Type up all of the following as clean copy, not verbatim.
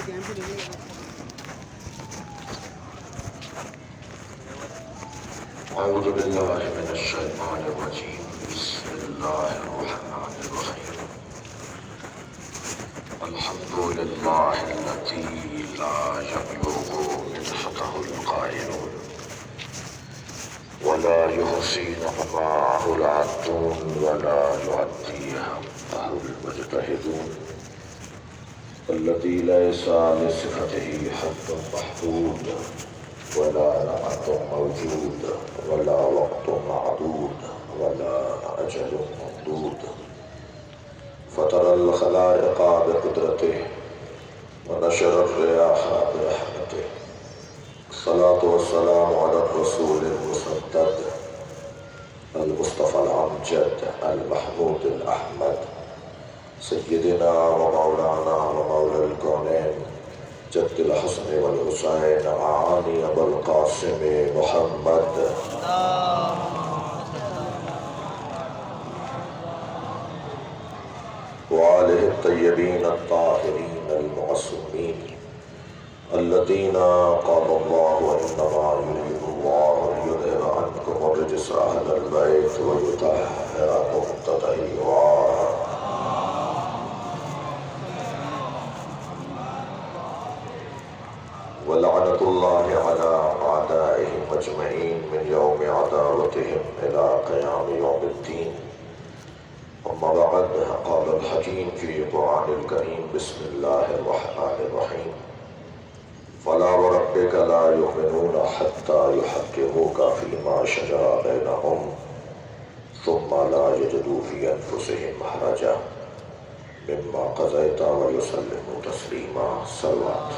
أعوذ بالله من الشيطان الرجيم بسم الله الرحمن الرحيم الحمد لله الذي لا يبلغ مدحته القائلون ولا يحصي نعماه العدون ولا يعدي حمده المجتهدون الذي ليس لصفته حد محدود ولا نعت موجود ولا وقت معدود ولا أجل ممدود فترى الخلائق بقدرته ونشر الرياح برحمته الصلاة والسلام على الرسول المسدد المصطفى الأمجد المحمود الأحمد سيدنا ومولانا ومولى الكونين جد الحسن والحسين معاني أبو القاسم محمد وآله الطيبين الطاهرين المعصومين الذين قال الله إنما يريد الله ليذهب عنكم الرجس أهل البيت ويطهركم تطهيرا ولعنة الله على أعدائهم أجمعين من يوم عداوتهم إلى قيام يوم الدين أما بعد قال الحكيم في القرآن الكريم بسم الله الرحمن الرحيم فلا وربك لا يؤمنون حتى يحكموك فيما شجر بينهم ثم لا يجدوا في أنفسهم حرجا مما قضيت ويسلموا تسليما صلوات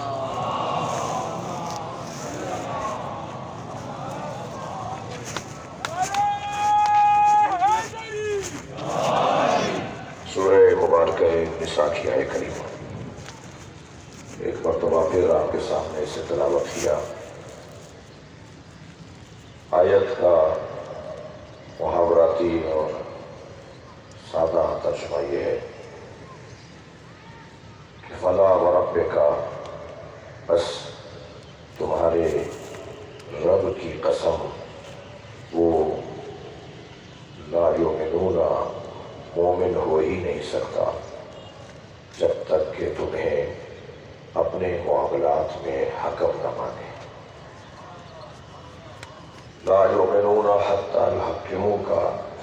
سورہ مبارکہ نساء کی آیت کریمہ ایک مرتبہ پھر آپ کے سامنے اسے تلاوت کیا۔ آیت کا محاوراتی اور سادہ ترجمہ یہ ہے کہ فلا وربک، بس تمہارے رب کی قسم، وہ لا یؤمنون، مومن ہو ہی نہیں سکتا جب تک کہ تمہیں اپنے معاملات میں حکم نہ مانے۔ لا یؤمنون حتی یحکموک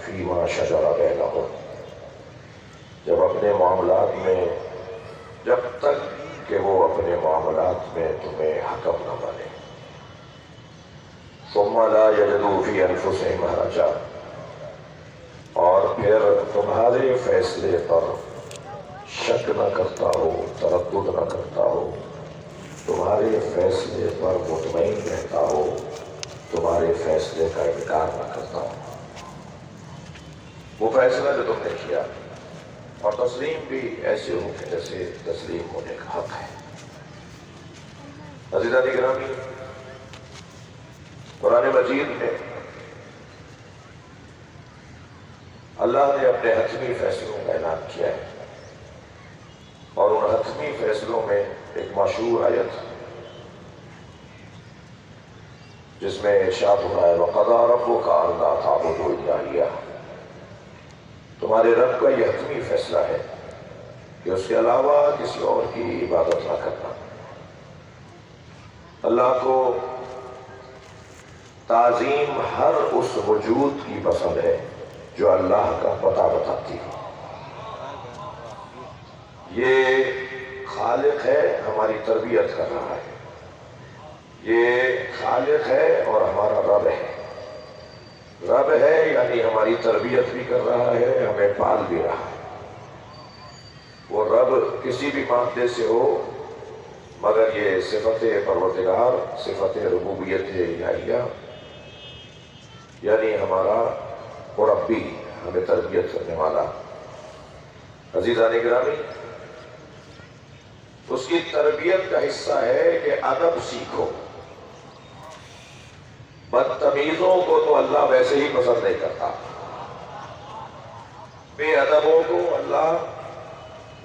فیما شجر بینہم، جب اپنے معاملات میں، جب تک کہ وہ اپنے معاملات میں تمہیں حکم نہ مانے۔ ثم لا یجدوا فی انفسہم حرجا، اور پھر تمہارے فیصلے پر شک نہ کرتا ہو، تردد نہ کرتا ہو، تمہارے فیصلے پر مطمئن رہتا ہو، تمہارے فیصلے کا انکار نہ کرتا ہو۔ وہ فیصلہ جو تم نے کیا، اور تسلیم بھی ایسے ہو کہ جیسے تسلیم ہونے کا حق ہے۔ عزیزان گرامی، قرآن مجید میں اللہ نے اپنے حتمی فیصلوں کا اعلان کیا ہے، اور ان حتمی فیصلوں میں ایک مشہور آیت جس میں ارشاد ہوا ہے وَقَضَىٰ رَبُّكَ أَلَّا تَعْبُدُوا إِلَّا إِيَّاهُ، تمہارے رب کا یہ حتمی فیصلہ ہے کہ اس کے علاوہ کسی اور کی عبادت نہ کرنا۔ اللہ کو تعظیم ہر اس وجود کی پسند ہے جو اللہ کا پتہ بتاتی ہے۔ یہ خالق ہے، ہماری تربیت کر رہا ہے، یہ خالق ہے اور ہمارا رب ہے۔ رب ہے یعنی ہماری تربیت بھی کر رہا ہے، ہمیں پال بھی رہا ہے۔ وہ رب کسی بھی مادے سے ہو، مگر یہ صفت پروردگار، صفت ربوبیت الہیہ، یعنی ہمارا مربی، ہمیں تربیت کرنے والا۔ عزیزان گرامی، اس کی تربیت کا حصہ ہے کہ ادب سیکھو۔ بدتمیزوں کو تو اللہ ویسے ہی پسند نہیں کرتا، بے ادبوں کو اللہ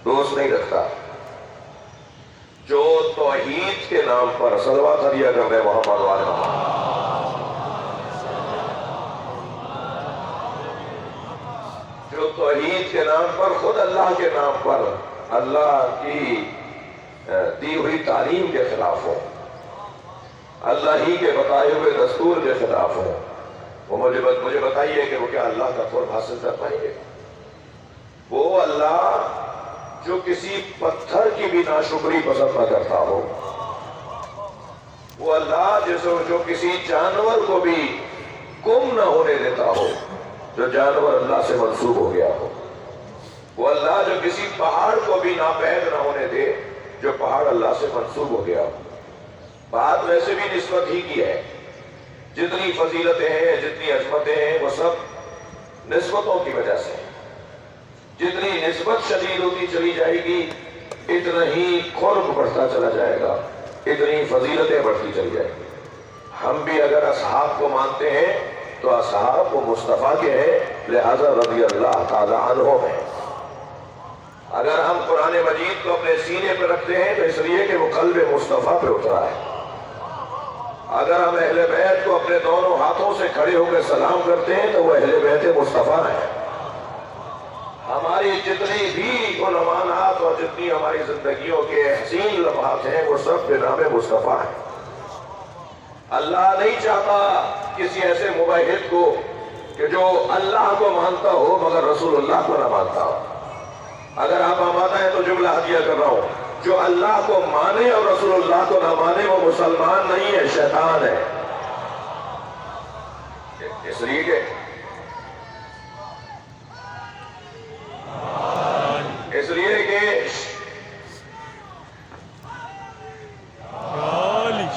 دوست نہیں رکھتا۔ جو توحید کے نام پر صلوات علیہ کر رہے محمد والے محمد، جو توحید کے نام پر، خود اللہ کے نام پر، اللہ کی دی ہوئی تعلیم کے خلاف ہو، اللہ ہی کے بتائے ہوئے دستور کے خلاف ہو، وہ مجھے بتائیے کہ وہ کیا اللہ کا قرب حاصل کر پائیں گے؟ وہ اللہ جو کسی پتھر کی بھی ناشکری پسند نہ کرتا ہو، وہ اللہ جو کسی جانور کو بھی گم نہ ہونے دیتا ہو جو جانور اللہ سے منسوب ہو گیا ہو، وہ اللہ جو کسی پہاڑ کو بھی ناپید نہ ہونے دے جو پہاڑ اللہ سے منسوب ہو گیا ہو۔ بات ویسے بھی نسبت ہی کی ہے، جتنی فضیلتیں ہیں، جتنی عظمتیں ہیں، وہ سب نسبتوں کی وجہ سے ہیں۔ جتنی نسبت شدید ہوتی چلی جائے گی اتنا ہی قرب بڑھتا چلا جائے گا، اتنی فضیلتیں بڑھتی چلی جائیں گی۔ ہم بھی اگر اصحاب کو مانتے ہیں تو اصحاب وہ مصطفیٰ کے ہیں، لہذا رضی اللہ تعالی عنہ ہیں۔ اگر ہم قرآن مجید کو اپنے سینے پہ رکھتے ہیں تو اس لیے کہ وہ قلب مصطفیٰ پہ اترا ہے۔ اگر ہم اہل بیت کو اپنے دونوں ہاتھوں سے کھڑے ہو کے سلام کرتے ہیں تو وہ اہل بیت مصطفیٰ ہیں۔ ہماری جتنی بھی علمانات اور جتنی ہماری زندگیوں کے حسین لمحات ہیں وہ سب بنام مصطفیٰ ہیں۔ اللہ نہیں چاہتا کسی ایسے مباحث کو کہ جو اللہ کو مانتا ہو مگر رسول اللہ کو نہ مانتا ہو۔ اگر آپ آمادہ ہیں تو جملہ ہدیہ کر رہا ہوں، جو اللہ کو مانے اور رسول اللہ کو نہ مانے وہ مسلمان نہیں ہے، شیطان ہے۔ اس لیے کہ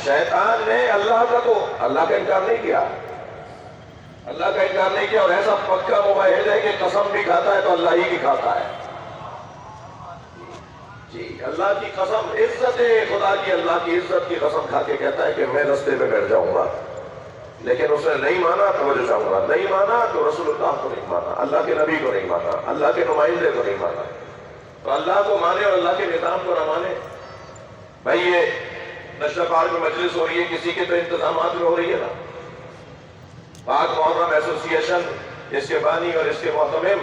شیطان نے اللہ کا انکار نہیں کیا، اللہ کا انکار نہیں کیا، اور ایسا پکا مباحث ہے کہ قسم بھی کھاتا ہے تو اللہ ہی کی کھاتا ہے۔ جی، اللہ کی قسم، عزت خدا کی، اللہ کی عزت کی قسم کھا کے کہتا ہے کہ میں رستے پہ بیٹھ جاؤں گا، لیکن اس نے نہیں مانا توجہ چاہوں گا، نہیں مانا تو رسول اللہ کو نہیں مانا، اللہ کے نبی کو نہیں مانا، اللہ کے نمائندے کو نہیں مانا۔ تو اللہ کو مانے اور اللہ کے نظام کو نہ مانے۔ بھائی یہ نشہ پار میں مجلس ہو رہی ہے، کسی کے تو انتظامات میں ہو رہی ہے نا۔ پاک محرم ایسوسی ایشن، اس کے بانی اور اس کے محتمم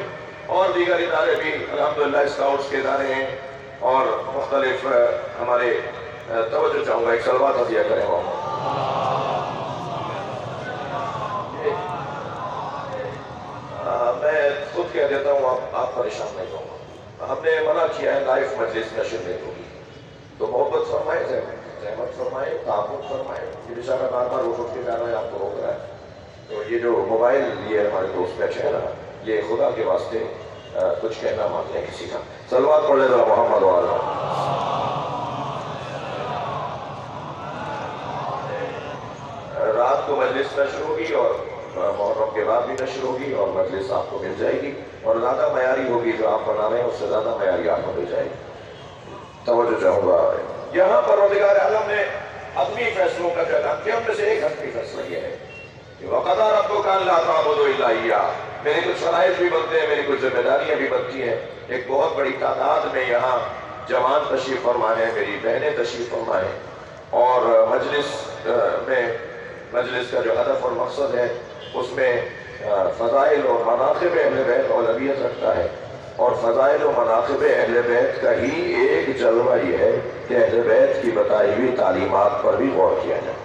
اور دیگر ادارے بھی الحمدللہ اسکاؤٹس کے ادارے ہیں اور مختلف ہمارے توجہ چاہوں گا، ایک صلوات عطیہ کریں وہ۔ میں خود کہہ دیتا ہوں، آپ پریشان نہیں ہوں گا۔ ہم نے منع کیا ہے لائف مجلس نشر نہیں ہوگی، تو محبت فرمائے، زحمت فرمائے، تعاون فرمائے۔ یہ بیچارہ بار بار اٹھ کے جا رہا ہے، آپ کو روک رہا ہے۔ تو یہ جو موبائل لیے ہمارے دوست بیٹھے ہیں نا، یہ خدا کے واسطے کچھ کہنا مانتے ہیں کسی کا۔ صلوات پڑھ لے ذرا محمد والا۔ رات کو مجلس نشر ہوگی اور محرم کے بعد بھی نشر ہوگی اور مجلس آپ کو مل جائے گی، اور زیادہ معیاری ہوگی جو آپ بنا رہے ہیں، اس سے زیادہ معیاری آپ کو مل جائے گی۔ توجہ چاہوں گا، یہاں پروردگار عالم نے اپنی فیصلوں کا اعلان کیا، ان میں سے ایک حقیقی فیصلہ یہ ہے کہ وَقَضَىٰ رَبُّكَ أَلَّا تَعْبُدُوا إِلَّا إِيَّاهُ۔ میری کچھ فرائض بھی بنتے ہیں، میری کچھ ذمہ داریاں بھی بنتی ہیں۔ ایک بہت بڑی تعداد میں یہاں جوان تشریف فرما ہے، میری بہنیں تشریف فرما ہے، اور مجلس کا جو ہدف اور مقصد ہے اس میں فضائل اور مناقب اہل بیت اولویت رکھتا ہے، اور فضائل و مناقب اہل بیت کا ہی ایک جلوہ یہ ہے کہ اہل بیت کی بتائی ہوئی تعلیمات پر بھی غور کیا جائے۔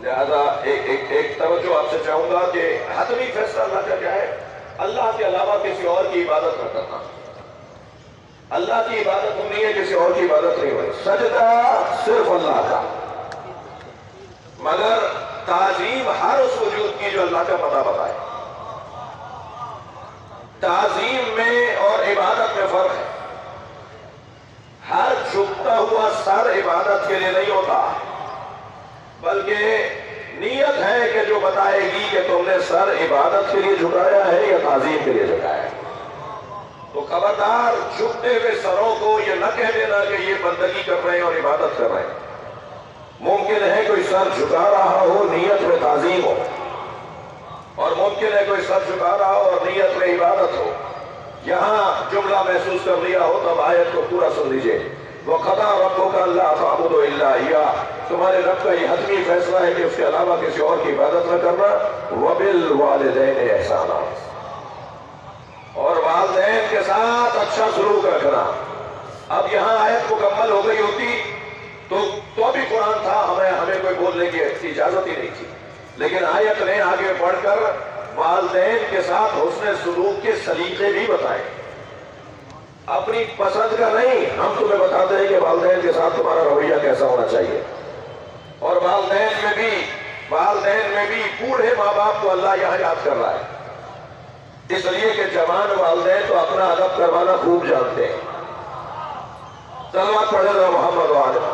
لہذا ایک توجہ آپ سے چاہوں گا کہ حتمی فیصلہ اللہ کا کیا ہے؟ اللہ کے علاوہ کسی اور کی عبادت نہ کرنا۔ اللہ کی عبادت ہونی ہے، کسی اور کی عبادت نہیں ہونی۔ سجدہ صرف اللہ کا، مگر تعظیم ہر اس وجود کی جو اللہ کا پتہ بتائے۔ تعظیم میں اور عبادت میں فرق ہے۔ ہر جھکتا ہوا سر عبادت کے لیے نہیں ہوتا، بلکہ نیت ہے کہ جو بتائے گی کہ تم نے سر عبادت کے لیے جھکایا ہے یا تعظیم کے لیے جھکایا ہے۔ تو خبردار جھکتے ہوئے سروں کو یہ نہ کہہ دینا کہ یہ بندگی کر رہے ہیں اور عبادت کر رہے ہیں۔ ممکن ہے کوئی سر جھکا رہا ہو، نیت میں تعظیم ہو، اور ممکن ہے کوئی سر جھکا رہا ہو اور نیت میں عبادت ہو۔ یہاں جملہ محسوس کر لیا ہو تب آیت کو پورا سن لیجئے۔ وَقَضَى رَبُّكَ أَلَّا تَعْبُدُوا إِلَّا إِيَّاهُ، تمہارے رب کا یہ حتمی فیصلہ ہے کہ اس کے علاوہ کسی اور کی عبادت نہ کرنا. وَبِالْوَالِدَيْنِ إِحْسَانًا، اور والدین کے ساتھ اچھا سلوک رکھنا. اب یہاں آیت مکمل ہو گئی ہوتی تو بھی قرآن تھا، ہمیں کوئی بولنے کی اجازت ہی نہیں تھی، لیکن آیت نے آگے بڑھ کر والدین کے ساتھ حسن سلوک کے سلیقے بھی بتائے. اپنی پسند کا نہیں، ہم تمہیں بتاتے ہیں کہ والدین کے ساتھ تمہارا رویہ کیسا ہونا چاہیے. اور والدین میں بھی بوڑھے ماں باپ کو اللہ یہاں یاد کر رہا ہے، اس لیے کہ جوان والدین تو اپنا ادب کروانا خوب جانتے ہیں. صلوات پڑھے گا محمد وآلہ.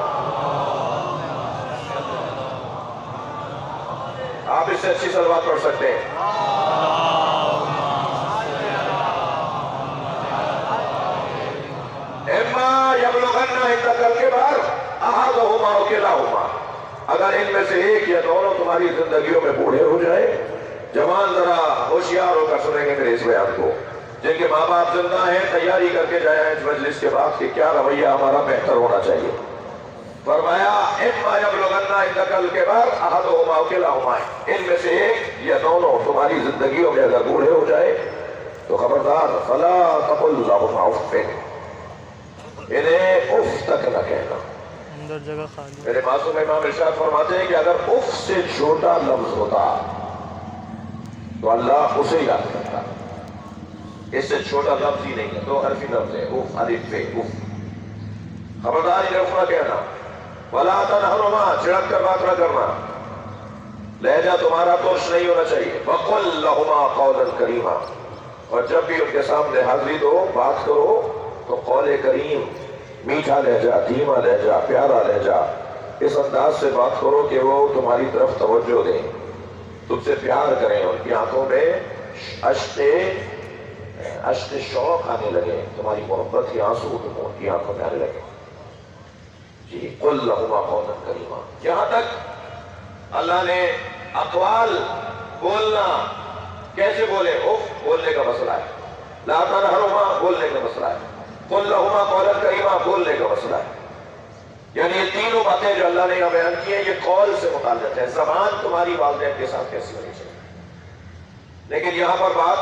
آپ اس سے اچھی صلوات پڑھ سکتے ہیں. اما یبلغن عندک الکبر احدہما او کلاہما، اگر ان میں سے ایک یا دونوں تمہاری زندگیوں میں بوڑھے ہو جائے. جوان ذرا ہوشیار ہو کر سنیں گے میرے اس بیان کو. جن کے ماں باپ زندہ ہیں تیاری کر کے جائیں اس مجلس کے بعد کہ کیا رویہ ہمارا بہتر ہونا چاہیے. فرمایا اما یبلغن عندک الکبر احدہما او کلاہما، ان میں سے ایک یا دونوں تمہاری زندگیوں میں اگر بوڑھے ہو جائے تو خبردار فلا تقل لہما اف، انہیں اف تک نہ کہنا. اندر جگہ خالی. میرے معصوم امام ارشاد فرماتے ہیں کہ اگر اف سے چھوٹا لفظ ہوتا تو اللہ اسے یاد کرتا. اس سے چھوٹا لفظ ہی نہیں ہے، دو حرفی لفظ ہے، اف الف بے اف. خبردار انہیں اف نہ کہنا. ولا تنہرما، چڑک کر بات نہ کرنا. لہجہ تمہارا ترش نہیں ہونا چاہیے. وقل لہما قولا کریما، اور جب بھی ان کے سامنے حاضری دو بات کرو تو قول کریم، میٹھا لہجہ، دھیما لہجہ، پیارا لہجہ، اس انداز سے بات کرو کہ وہ تمہاری طرف توجہ دیں، تم سے پیار کریں. ان کی آنکھوں میں اشک شوق آنے لگے، تمہاری محبت کے آنسو ان کی آنکھوں میں آنے لگے. جی قل لہما قولا کریما. یہاں تک اللہ نے اقوال بولنا کیسے بولے، اف بولنے کا مسئلہ ہے، لا تنہرما بولنے کا مسئلہ ہے، قل لہما قولا کریما بولنے کا مسئلہ ہے. یعنی یہ تینوں باتیں جو اللہ نے یہاں بیان کی ہیں یہ قول سے متعلق ہے. زبان تمہاری والدین کے ساتھ کیسی ہونی چاہیے. لیکن یہاں پر بات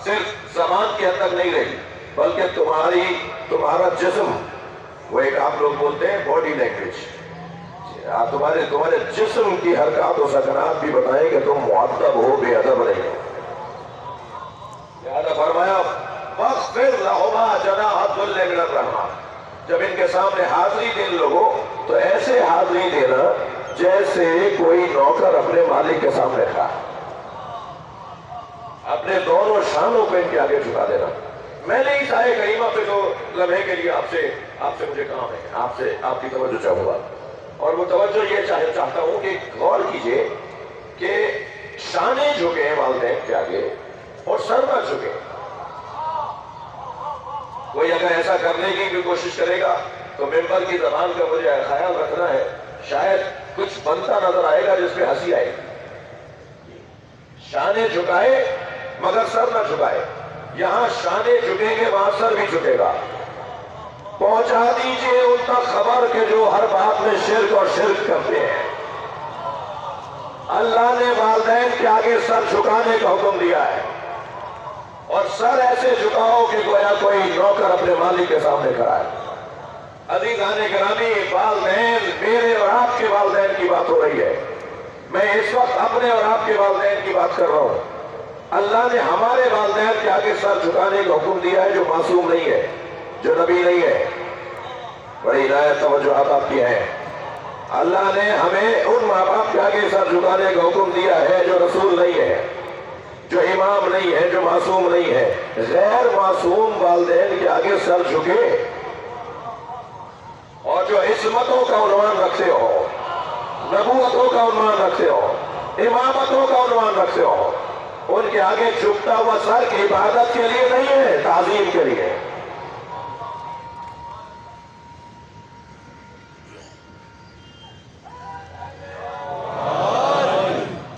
صرف زبان کی حد تک نہیں رہی، بلکہ تمہارا جسم، وہ ایک آپ لوگ بولتے ہیں باڈی لینگویج، تمہارے جسم کی حرکات و سکنات بھی بتائیں کہ تم مؤدب ہو، بے ادب نہیں ہو. لہذا فرمایا فاخفض لہما جناح الذل من الرحمہ، جب ان کے سامنے حاضری دے لوگو تو ایسے حاضری دینا جیسے کوئی نوکر اپنے مالک کے سامنے کھڑا، اپنے دونوں شانوں کو ان کے آگے جھکا دینا. میں نے اس آئے کریمہ پہ تو لمحے کے لیے آپ سے مجھے کام ہے، آپ کی توجہ چاہوں گا، اور وہ توجہ یہ چاہتا ہوں کہ غور کیجئے کہ شانے جھکے ہیں والدین کے آگے اور سر نہ جھکے. کوئی اگر ایسا کرنے کی بھی کوشش کرے گا تو ممبر کی زبان کا مجھے خیال رکھنا ہے، شاید کچھ بنتا نظر آئے گا جس پہ ہنسی آئے گی. شانے جھکائے مگر سر نہ جھکائے. یہاں شانے جھکیں گے وہاں سر بھی جھکے گا. پہنچا دیجئے ان تک خبر کہ جو ہر بات میں شرک اور شرک کرتے ہیں. اللہ نے والدین کے آگے سر جھکانے کا حکم دیا ہے، اور سر ایسے جھکاؤ کہ گویا کوئی نوکر اپنے مالک کے سامنے کھڑا ہے. عزیزان گرامی، والدین، میرے اور آپ کے والدین کی بات ہو رہی ہے. میں اس وقت اپنے اور آپ کے والدین کی بات کر رہا ہوں. اللہ نے ہمارے والدین کے آگے سر جھکانے کا حکم دیا ہے جو معصوم نہیں ہے، جو نبی نہیں ہے. بڑی عنایت توجہات آپ کی ہیں. اللہ نے ہمیں ان ماں باپ کے آگے سر جھکانے کا حکم دیا ہے جو رسول نہیں ہے، جو امام نہیں ہے، جو معصوم نہیں ہے. غیر معصوم والدین کے آگے سر جھکے اور جو عصمتوں کا عنوان رکھتے ہو، نبوتوں کا عنوان رکھتے ہو، امامتوں کا عنوان رکھتے ہو، ان کے آگے جھکتا ہوا سر عبادت کے لیے نہیں ہے، تعظیم کے لیے.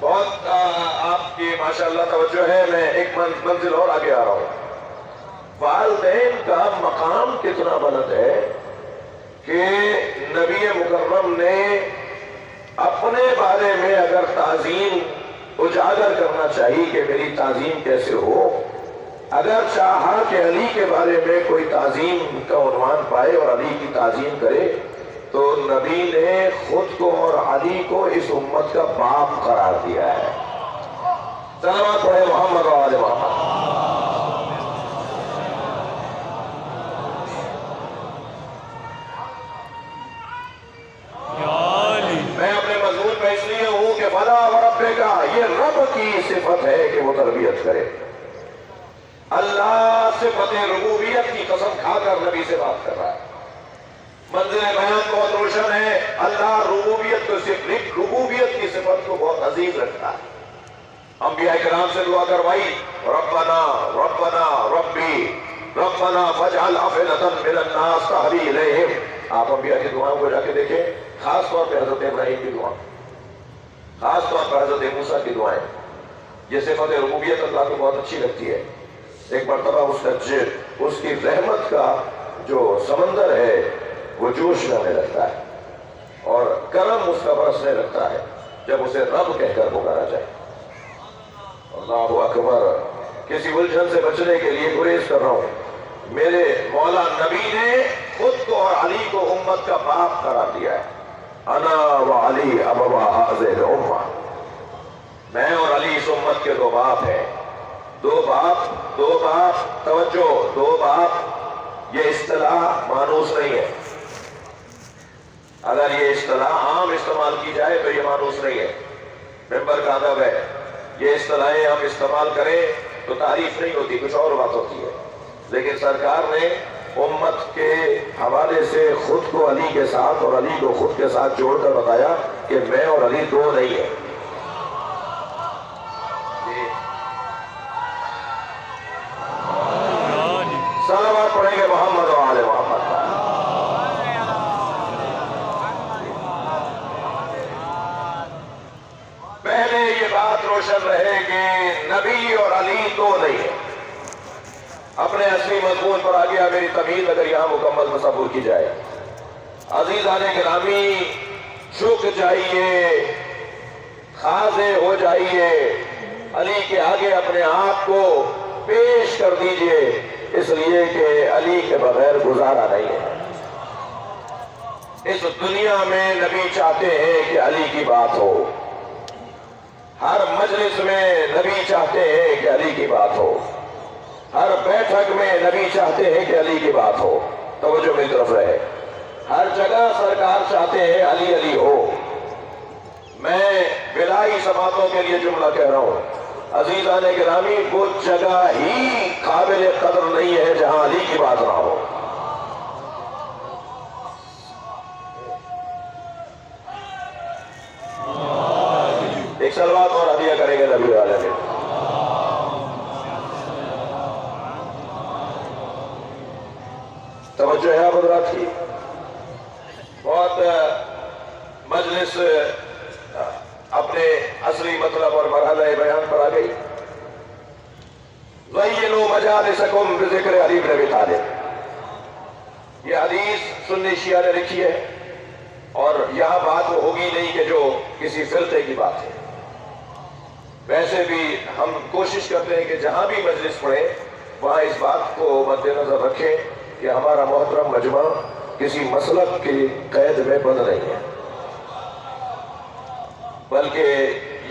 بہت آپ کی ماشاءاللہ توجہ ہے. میں ایک منزل اور آگے آ رہا ہوں. والدین کا مقام کتنا بلند ہے کہ نبی مکرم نے اپنے بارے میں اگر تعظیم اجاگر کرنا چاہیے کہ میری تعظیم کیسے ہو، اگر چاہا کہ علی کے بارے میں کوئی تعظیم کا عنوان پائے اور علی کی تعظیم کرے، تو نبی نے خود کو اور علی کو اس امت کا باپ قرار دیا ہے۔ صلوات پڑھے محمد و آل محمد۔ میں اپنے مضمون میں اس لیے ہوں کہ فلا وربک کا یہ رب کی صفت ہے کہ وہ تربیت کرے۔ اللہ صفت ربوبیت کی قسم کھا کر نبی سے بات کر رہا ہے۔ منزل بیان بہت روشن ہے۔ اللہ ربوبیت کی صفت کو بہت عزیز رکھتا ہے۔ انبیاء کرام سے دعا کروائی، ربنا ربنا ربی ربنا فاجعل افئدۃ من الناس تہوی الیہم۔ آپ انبیاء کی دعاؤں کو جا کے دیکھیں، خاص طور پہ حضرت ابراہیم کی دعا، خاص طور پر حضرت موسیٰ کی دعائیں، یہ صفت ربوبیت اللہ کو بہت اچھی لگتی ہے۔ ایک مرتبہ اس کی رحمت کا جو سمندر ہے وہ جوش میں آنے لگتا ہے اور کرم اس کا برسنے لگتا ہے جب اسے رب کہہ کر پکارا جائے۔ اللہ اکبر۔ کسی الجھن سے بچنے کے لیے گریز کر رہا ہوں، میرے مولا نبی نے خود کو اور علی کو امت کا باپ قرار دیا ہے۔ انا و علی ابوا ہذہ الامہ، میں اور علی اس امت کے دو باپ ہیں۔ دو باپ، توجہ، دو باپ، یہ اصطلاح مانوس نہیں ہے۔ اگر یہ اصطلاح عام استعمال کی جائے تو یہ مانوس نہیں ہے، ممبر کا ادب ہے۔ یہ اصطلاحیں ہم استعمال کریں تو تعریف نہیں ہوتی، کچھ اور بات ہوتی ہے۔ لیکن سرکار نے امت کے حوالے سے خود کو علی کے ساتھ اور علی کو خود کے ساتھ جوڑ کر بتایا کہ میں اور علی دو نہیں ہیں۔ صلوات پڑھیں گے محمد و آل محمد۔ پہلے یہ بات روشن رہے کہ نبی اور علی دو نہیں ہیں۔ اپنے اصلی مضمون پر آگیا میری تمہید اگر یہاں مکمل تصور کی جائے، عزیزان گرامی، جھک جائیے، خاضع ہو جائیے، علی کے آگے اپنے آپ کو پیش کر دیجئے، اس لیے کہ علی کے بغیر گزارا نہیں ہے۔ اس دنیا میں نبی چاہتے ہیں کہ علی کی بات ہو، ہر مجلس میں نبی چاہتے ہیں کہ علی کی بات ہو، ہر بیٹھک میں نبی چاہتے ہیں کہ علی کی بات ہو۔ توجہ میری طرف رہے، ہر جگہ سرکار چاہتے ہیں علی علی ہو۔ میں بلائی سماعتوں کے لیے جملہ کہہ رہا ہوں، عزیزان گرامی، وہ جگہ ہی قابل قدر نہیں ہے جہاں علی کی بات نہ ہو۔ ایک صلوات اور ہدیہ کریں گے نبی والے میں۔ توجہ ہے حضرات کی، بہت مجلس اپنے اصلی مطلب اور مرحلہ بیان پر آ گئی۔ زینوا مجالسکم بذکر علی بن ابی طالب، یہ حدیث سنی شیعہ نے لکھی ہے، اور یہاں بات وہ ہوگی نہیں کہ جو کسی فرقے کی بات ہے۔ ویسے بھی ہم کوشش کرتے ہیں کہ جہاں بھی مجلس پڑھیں وہاں اس بات کو مد نظر رکھیں کہ ہمارا محترم مجمع کسی مسلک کی قید میں بند نہیں ہے، بلکہ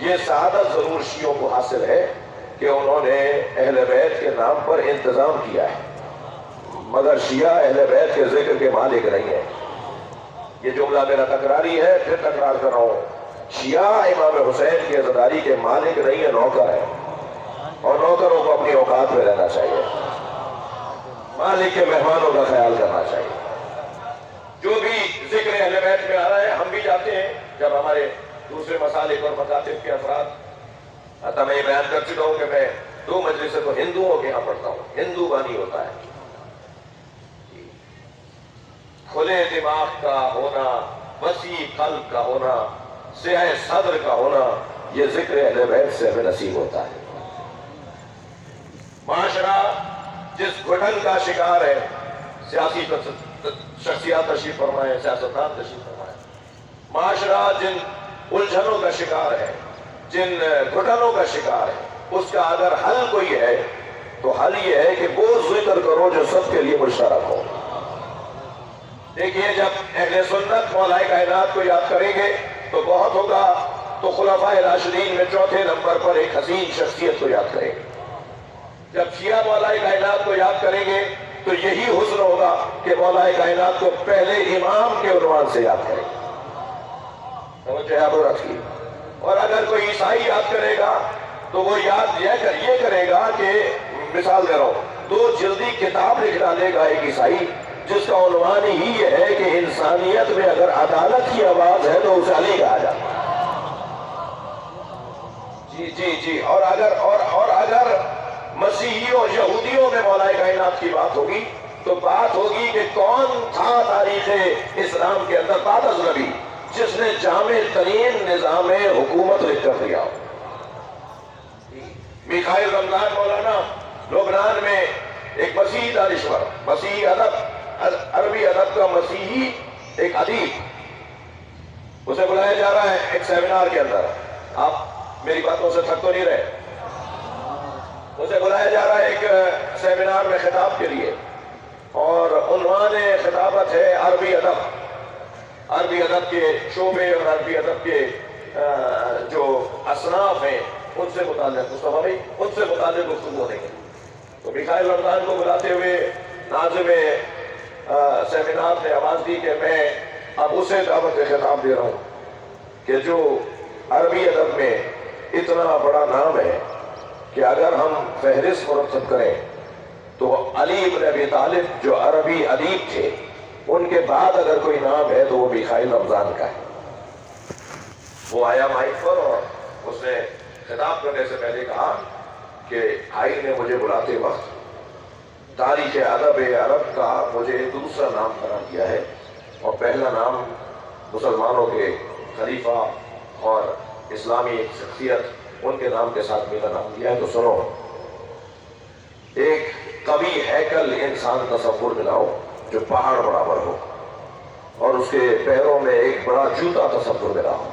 یہ سعادت ضرور شیعوں کو حاصل ہے کہ انہوں نے اہل بیت کے نام پر انتظام کیا ہے، مگر شیعہ اہل بیت کے ذکر کے مالک نہیں ہے۔ یہ جملہ میرا تکراری ہے، پھر تکرار کر رہا ہوں، شیعہ امام حسین کی عزاداری کے مالک نہیں ہے، نوکر ہے، اور نوکروں کو اپنی اوقات میں رہنا چاہیے، مالک کے مہمانوں کا خیال کرنا چاہیے۔ جو بھی ذکر اہل بیت میں آ رہا ہے ہم بھی جاتے ہیں، جب ہمارے دوسرے مسالک اور مکاتب کے افراد، میں یہ بیان کر چکا ہوں کہ میں 2 مجلسیں تو ہندوؤں کے یہاں پڑھتا ہوں، ہندو بانی ہوتا ہے۔ کھلے دماغ کا ہونا، وسیع قلب کا ہونا، سیاہ صدر کا ہونا، یہ ذکر اہل بیت سے ہمیں نصیب ہوتا ہے۔ معاشرہ جس گھٹن کا شکار ہے، سیاسی شخصیات تشریف فرمائے، سیاستدان تشریف فرمائے، معاشرہ جن الجھنوں کا شکار ہے، جن گھٹنوں کا شکار ہے، اس کا اگر حل کوئی ہے تو حل یہ ہے کہ وہ ذکر کرو جو سب کے لیے مشترک ہو۔ دیکھیے، جب اہل سنت مولا کائنات کو یاد کریں گے تو بہت ہوگا، تو خلفائے راشدین میں چوتھے نمبر پر ایک حسین شخصیت کو یاد کریں گے۔ جب شیعہ مولا کائنات کو یاد کریں گے تو یہی حسن ہوگا کہ مولا کائنات کو پہلے امام کے عنوان سے یاد کریں گے۔ توجہ آپ رکھ کی۔ اور اگر کوئی عیسائی یاد کرے گا تو وہ یاد یہ کرے گا کہ مثال دے رہا ہوں، 2 جلدی کتاب لکھ ڈالے گا ایک عیسائی جس کا عنوان ہی یہ ہے کہ انسانیت میں اگر عدالت کی آواز ہے تو اسے علی کہا جاتا ہے۔ جی اور اگر مسیحیوں یہودیوں میں مولا کائنات کی بات ہوگی تو بات ہوگی کہ کون تھا تاریخ اسلام کے اندر بعد از نبی جس نے جامع ترین نظام حکومت لکھ کر دیا ہو۔ میخائیل رمضان مولانا لبنان میں ایک مسیحی دانشور، مسیحی عربی ادب کا مسیحی ایک ادیب، اسے بلایا جا رہا ہے ایک سیمینار کے اندر۔ آپ میری باتوں سے تھک تو نہیں رہے؟ اسے بلایا جا رہا ہے ایک سیمینار میں خطاب کے لیے، اور عنوان خطابت ہے عربی ادب، عربی ادب کے شعبے اور عربی ادب کے جو اصناف ہیں ان سے متعلق، مصطفیٰ بھائی، ان سے متعلق گفتگو ہونے کے۔ تو میخائیل رمضان کو بلاتے ہوئے ناظم سیمینار نے آواز دی کہ میں اب اسے دعوت خطاب دے رہا ہوں کہ جو عربی ادب میں اتنا بڑا نام ہے کہ اگر ہم فہرست مرتب کریں تو علی ابن ابی طالب جو عربی ادیب تھے ان کے بعد اگر کوئی نام ہے تو وہ میخائیل رمضان کا ہے۔ وہ آیا مائک پر اور اس نے خطاب کرنے سے پہلے کہا کہ بھائی نے مجھے بلاتے وقت تاریخ ادب عرب کا مجھے دوسرا نام قرار دیا ہے، اور پہلا نام مسلمانوں کے خلیفہ اور اسلامی شخصیت ان کے نام کے ساتھ میرا نام دیا ہے۔ تو سنو، ایک قوی ہیکل انسان تصور میں لاؤ جو پہاڑ برابر ہو، اور اس کے پیروں میں ایک بڑا جوتا تصور میں لاؤ،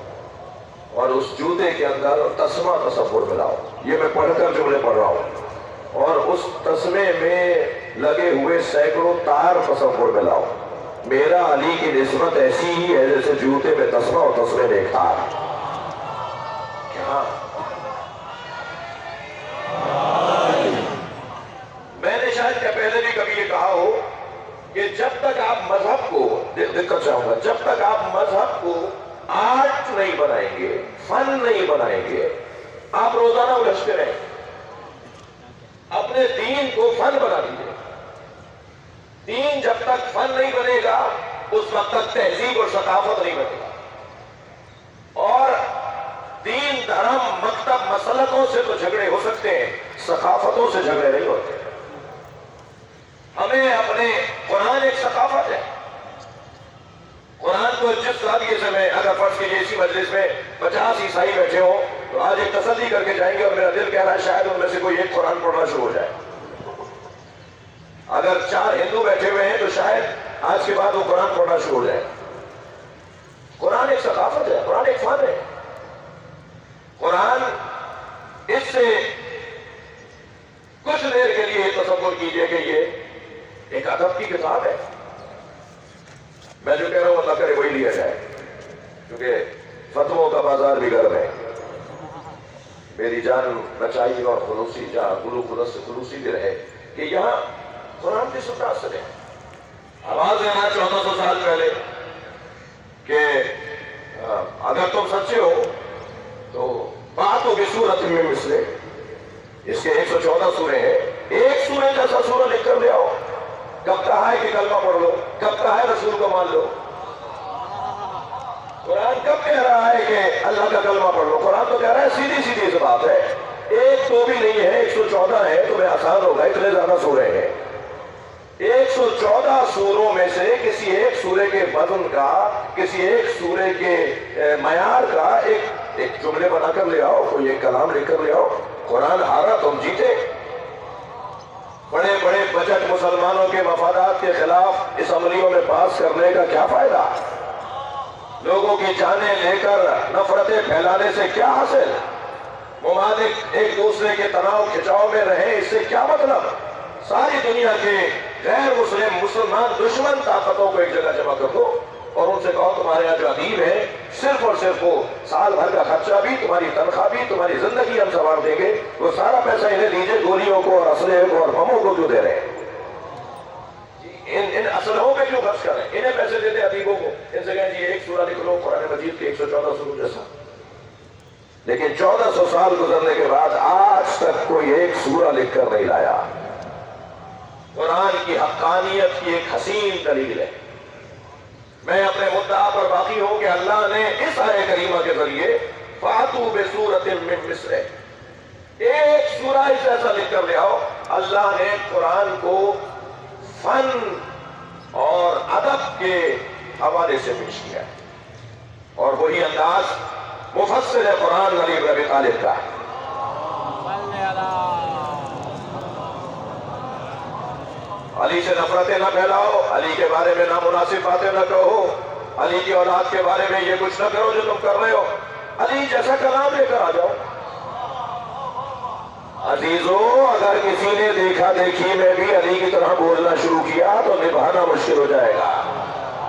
اور اس جوتے کے اندر تسمہ تصور میں لاؤ۔ یہ میں پڑھ کر جملے پڑھ رہا ہوں۔ اور اس تسمے میں لگے ہوئے سینکڑوں تار تصور میں لاؤ۔ میرا علی کی نسبت ایسی ہی ہے جیسے جوتے میں تسمہ اور تسمے میں ایک تار۔ کیا میں نے شاید کہ پہلے بھی کبھی یہ کہا ہو کہ جب تک آپ مذہب کو دقت چاہوں گا، جب تک آپ مذہب کو آرٹ نہیں بنائیں گے، فن نہیں بنائیں گے، آپ روزانہ الجھتے رہیں۔ اپنے دین کو فن بنا دیجیے۔ دین جب تک فن نہیں بنے گا اس وقت تک تہذیب اور ثقافت نہیں بنے گا۔ اور دین، دھرم، مکتب، مسلکوں سے تو جھگڑے ہو سکتے ہیں، ثقافتوں سے جھگڑے نہیں ہوتے۔ ہمیں اپنے قرآن ایک ثقافت ہے۔ قرآن کو جس زاویے سے میں اگر فرض کیجیے اسی مجلس میں 50 عیسائی بیٹھے ہوں تو آج ایک تسلی کر کے جائیں گے، اور میرا دل کہہ رہا ہے شاید ان میں سے کوئی ایک قرآن پڑھنا شروع ہو جائے۔ اگر 4 ہندو بیٹھے ہوئے ہیں تو شاید آج کے بعد وہ قرآن پڑھنا شروع ہو جائے۔ قرآن ایک ثقافت ہے، قرآن ایک فن ہے۔ قرآن، اس سے کچھ دیر کے لیے تصور کیجئے کہ یہ ایک ادب کی کتاب ہے۔ میں جو کہہ رہا ہوں اللہ کرے وہی لیا جائے، کیونکہ فتووں کا بازار بھی گرم ہے۔ میری جان بچائی اور خلوصی خلوصی بھی رہے کہ یہاں قرآن کی سنت اثر ہے۔ آواز دینا 1400 سال پہلے کہ اگر تم سچے ہو تو بات ہوگی سورت میں مثلے، اس کے 114 سورے ہیں، ایک سورے جیسا سورہ لکھ کر لے آؤ۔ کب کہا ہے کہ کلمہ پڑھ لو؟ کب کہا ہے رسول کو مان لو؟ قرآن کب کہہ رہا ہے کہ اللہ کا کلمہ پڑھ لو؟ قرآن تو کہہ رہا ہے سیدھی سیدھی سی بات ہے، ایک تو بھی نہیں ہے، 114 ہے، تمہیں آسان ہوگا، اتنے زیادہ سورے ہیں۔ 114 سوروں میں سے کسی ایک سورے کے وزن کا، کسی ایک سورے کے معیار کا ایک جملے بنا کر لے آؤ، کوئی ایک کلام لے کر لے آؤ۔ قرآن ہارا تم جیتے۔ بڑے بڑے بجٹ مسلمانوں کے مفادات کے خلاف اسمبلیوں میں پاس کرنے کا کیا فائدہ؟ لوگوں کی جانیں لے کر نفرتیں پھیلانے سے کیا حاصل؟ ممالک ایک دوسرے کے تناؤ کھچاؤ میں رہیں، اس سے کیا مطلب؟ ساری دنیا کے غیر مسلمان دشمن طاقتوں کو ایک جگہ جمع کر دو اور ان سے کہو تمہارے یہاں جو ادیب ہیں صرف اور صرف وہ سال بھر کا خرچہ بھی، تمہاری تنخواہ بھی، تمہاری زندگی ہم سنوار دیں گے، وہ سارا پیسہ انہیں دیجئے، گولیوں کو اور اسلحے کو اور بموں کو کیوں دے رہے ہیں؟ ان اسلحوں پہ کیوں خرچ کر رہے ہیں؟ انہیں پیسے دیتے ادیبوں کو، ان سے کہیں جی ایک سورہ لکھ لو قرآن مجید کے 114 سوروں جیسا. لیکن 1400 سال گزرنے کے بعد آج تک کوئی ایک سورہ لکھ کر نہیں لایا. قرآن کی حقانیت کی ایک حسین دلیل ہے. میں اپنے مدعا پر باقی ہوں کہ اللہ نے اس آیہ کریمہ کے ذریعے فَأْتُوا بِسُورَةٍ مِّن مِّثْلِهِ ایک سورہ اس ایسا لکھ کر لے آؤ. اللہ نے قرآن کو فن اور ادب کے حوالے سے پیش کیا ہے اور وہی انداز مفسر قرآن علی بن ابی طالب کا ہے. علی سے نفرتیں نہ پھیلاؤ، علی کے بارے میں نامناسب باتیں نہ کہو، علی کی اولاد کے بارے میں یہ کچھ نہ کرو جو تم کر رہے ہو. علی جیسا کلام لے کر آ جاؤ. عزیزو، اگر کسی نے دیکھا دیکھی میں بھی علی کی طرح بولنا شروع کیا تو نبھانا مشکل ہو جائے گا.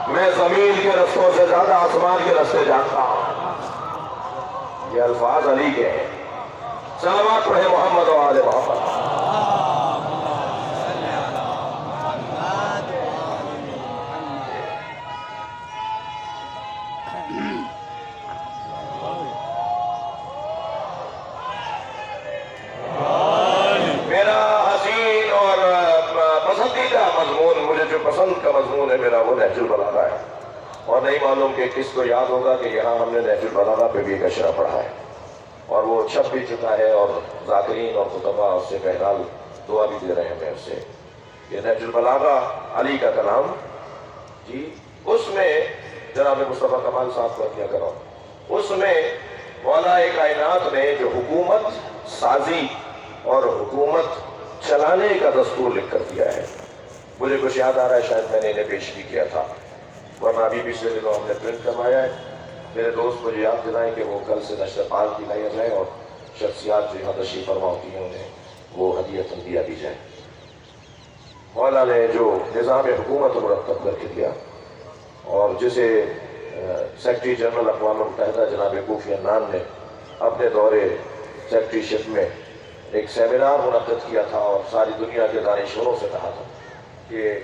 میں زمین کے رستوں سے زیادہ آسمان کے رستے جانتا ہوں. یہ الفاظ علی کے ہیں. صلوات پڑھے محمد و آل محمد. پسند کا مضمون ہے میرا وہ نہج البلاغہ ہے اور نہیں معلوم کہ کس کو یاد ہوگا کہ یہاں ہم نے نہج البلاغہ پہ بھی ایک اشرا پڑھا ہے اور وہ چھپ بھی چکا ہے اور ذاکرین اور خطبہ اس سے بہرحال دعا بھی دے رہے ہیں میرے سے. یہ نہج البلاغہ علی کا کلام جی، اس میں جناب مصطفیٰ کمال صاحب کو کیا کرو، اس میں مولا کائنات نے جو حکومت سازی اور حکومت چلانے کا دستور لکھ کر دیا ہے. مجھے کچھ یاد آ رہا ہے، شاید میں نے انہیں پیش بھی کیا تھا ورنہ ابھی پچھلے دنوں ہم نے پرنٹ کروایا ہے. میرے دوست مجھے یاد دلائیں کہ وہ کل سے نشر پال کی لایا جائے اور شخصیات جو یہاں تشریف فرما ہوتی ہیں انہیں وہ ہدیۃ دیا دی جائے. مولا نے جو نظام حکومت مرتب کر کے دیا اور جسے سیکرٹری جنرل اقوام متحدہ جناب کوفی عنان نے اپنے دورے سیکرٹری شپ میں ایک سیمینار منعقد کیا تھا اور ساری دنیا کے دانشوروں سے کہا تھا کہ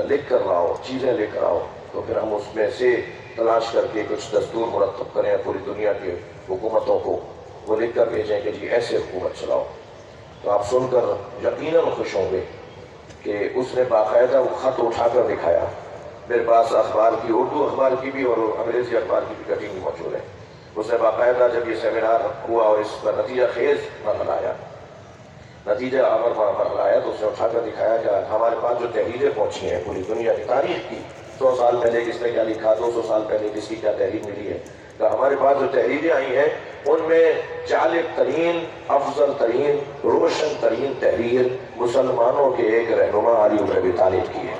لکھ کر لاؤ، چیزیں لے کر آؤ تو پھر ہم اس میں سے تلاش کر کے کچھ دستور مرتب کریں پوری دنیا کے حکومتوں کو وہ لکھ کر بھیجیں کہ جی ایسے حکومت چلاؤ. تو آپ سن کر یقیناً خوش ہوں گے کہ اس نے باقاعدہ وہ خط اٹھا کر دکھایا. میرے پاس اخبار کی، اردو اخبار کی بھی اور انگریزی اخبار کی بھی کٹنگ موجود ہے. اس نے باقاعدہ جب یہ سیمینار ہوا اور اس کا نتیجہ خیز مرحلہ آیا، نتیجہ امر مرحلہ آیا تو اس نے اٹھا کر دکھایا کہ ہمارے پاس جو تحریریں پہنچی ہیں پوری دنیا کی تاریخ کی، 100 سال پہلے کس نے کیا لکھا، 200 سال پہلے کس کی کیا تحریر ملی ہے، کہ ہمارے پاس جو تحریریں آئی ہیں ان میں جالب ترین، افضل ترین، روشن ترین تحریر مسلمانوں کے ایک رہنما علی بن ابی طالب کی ہے.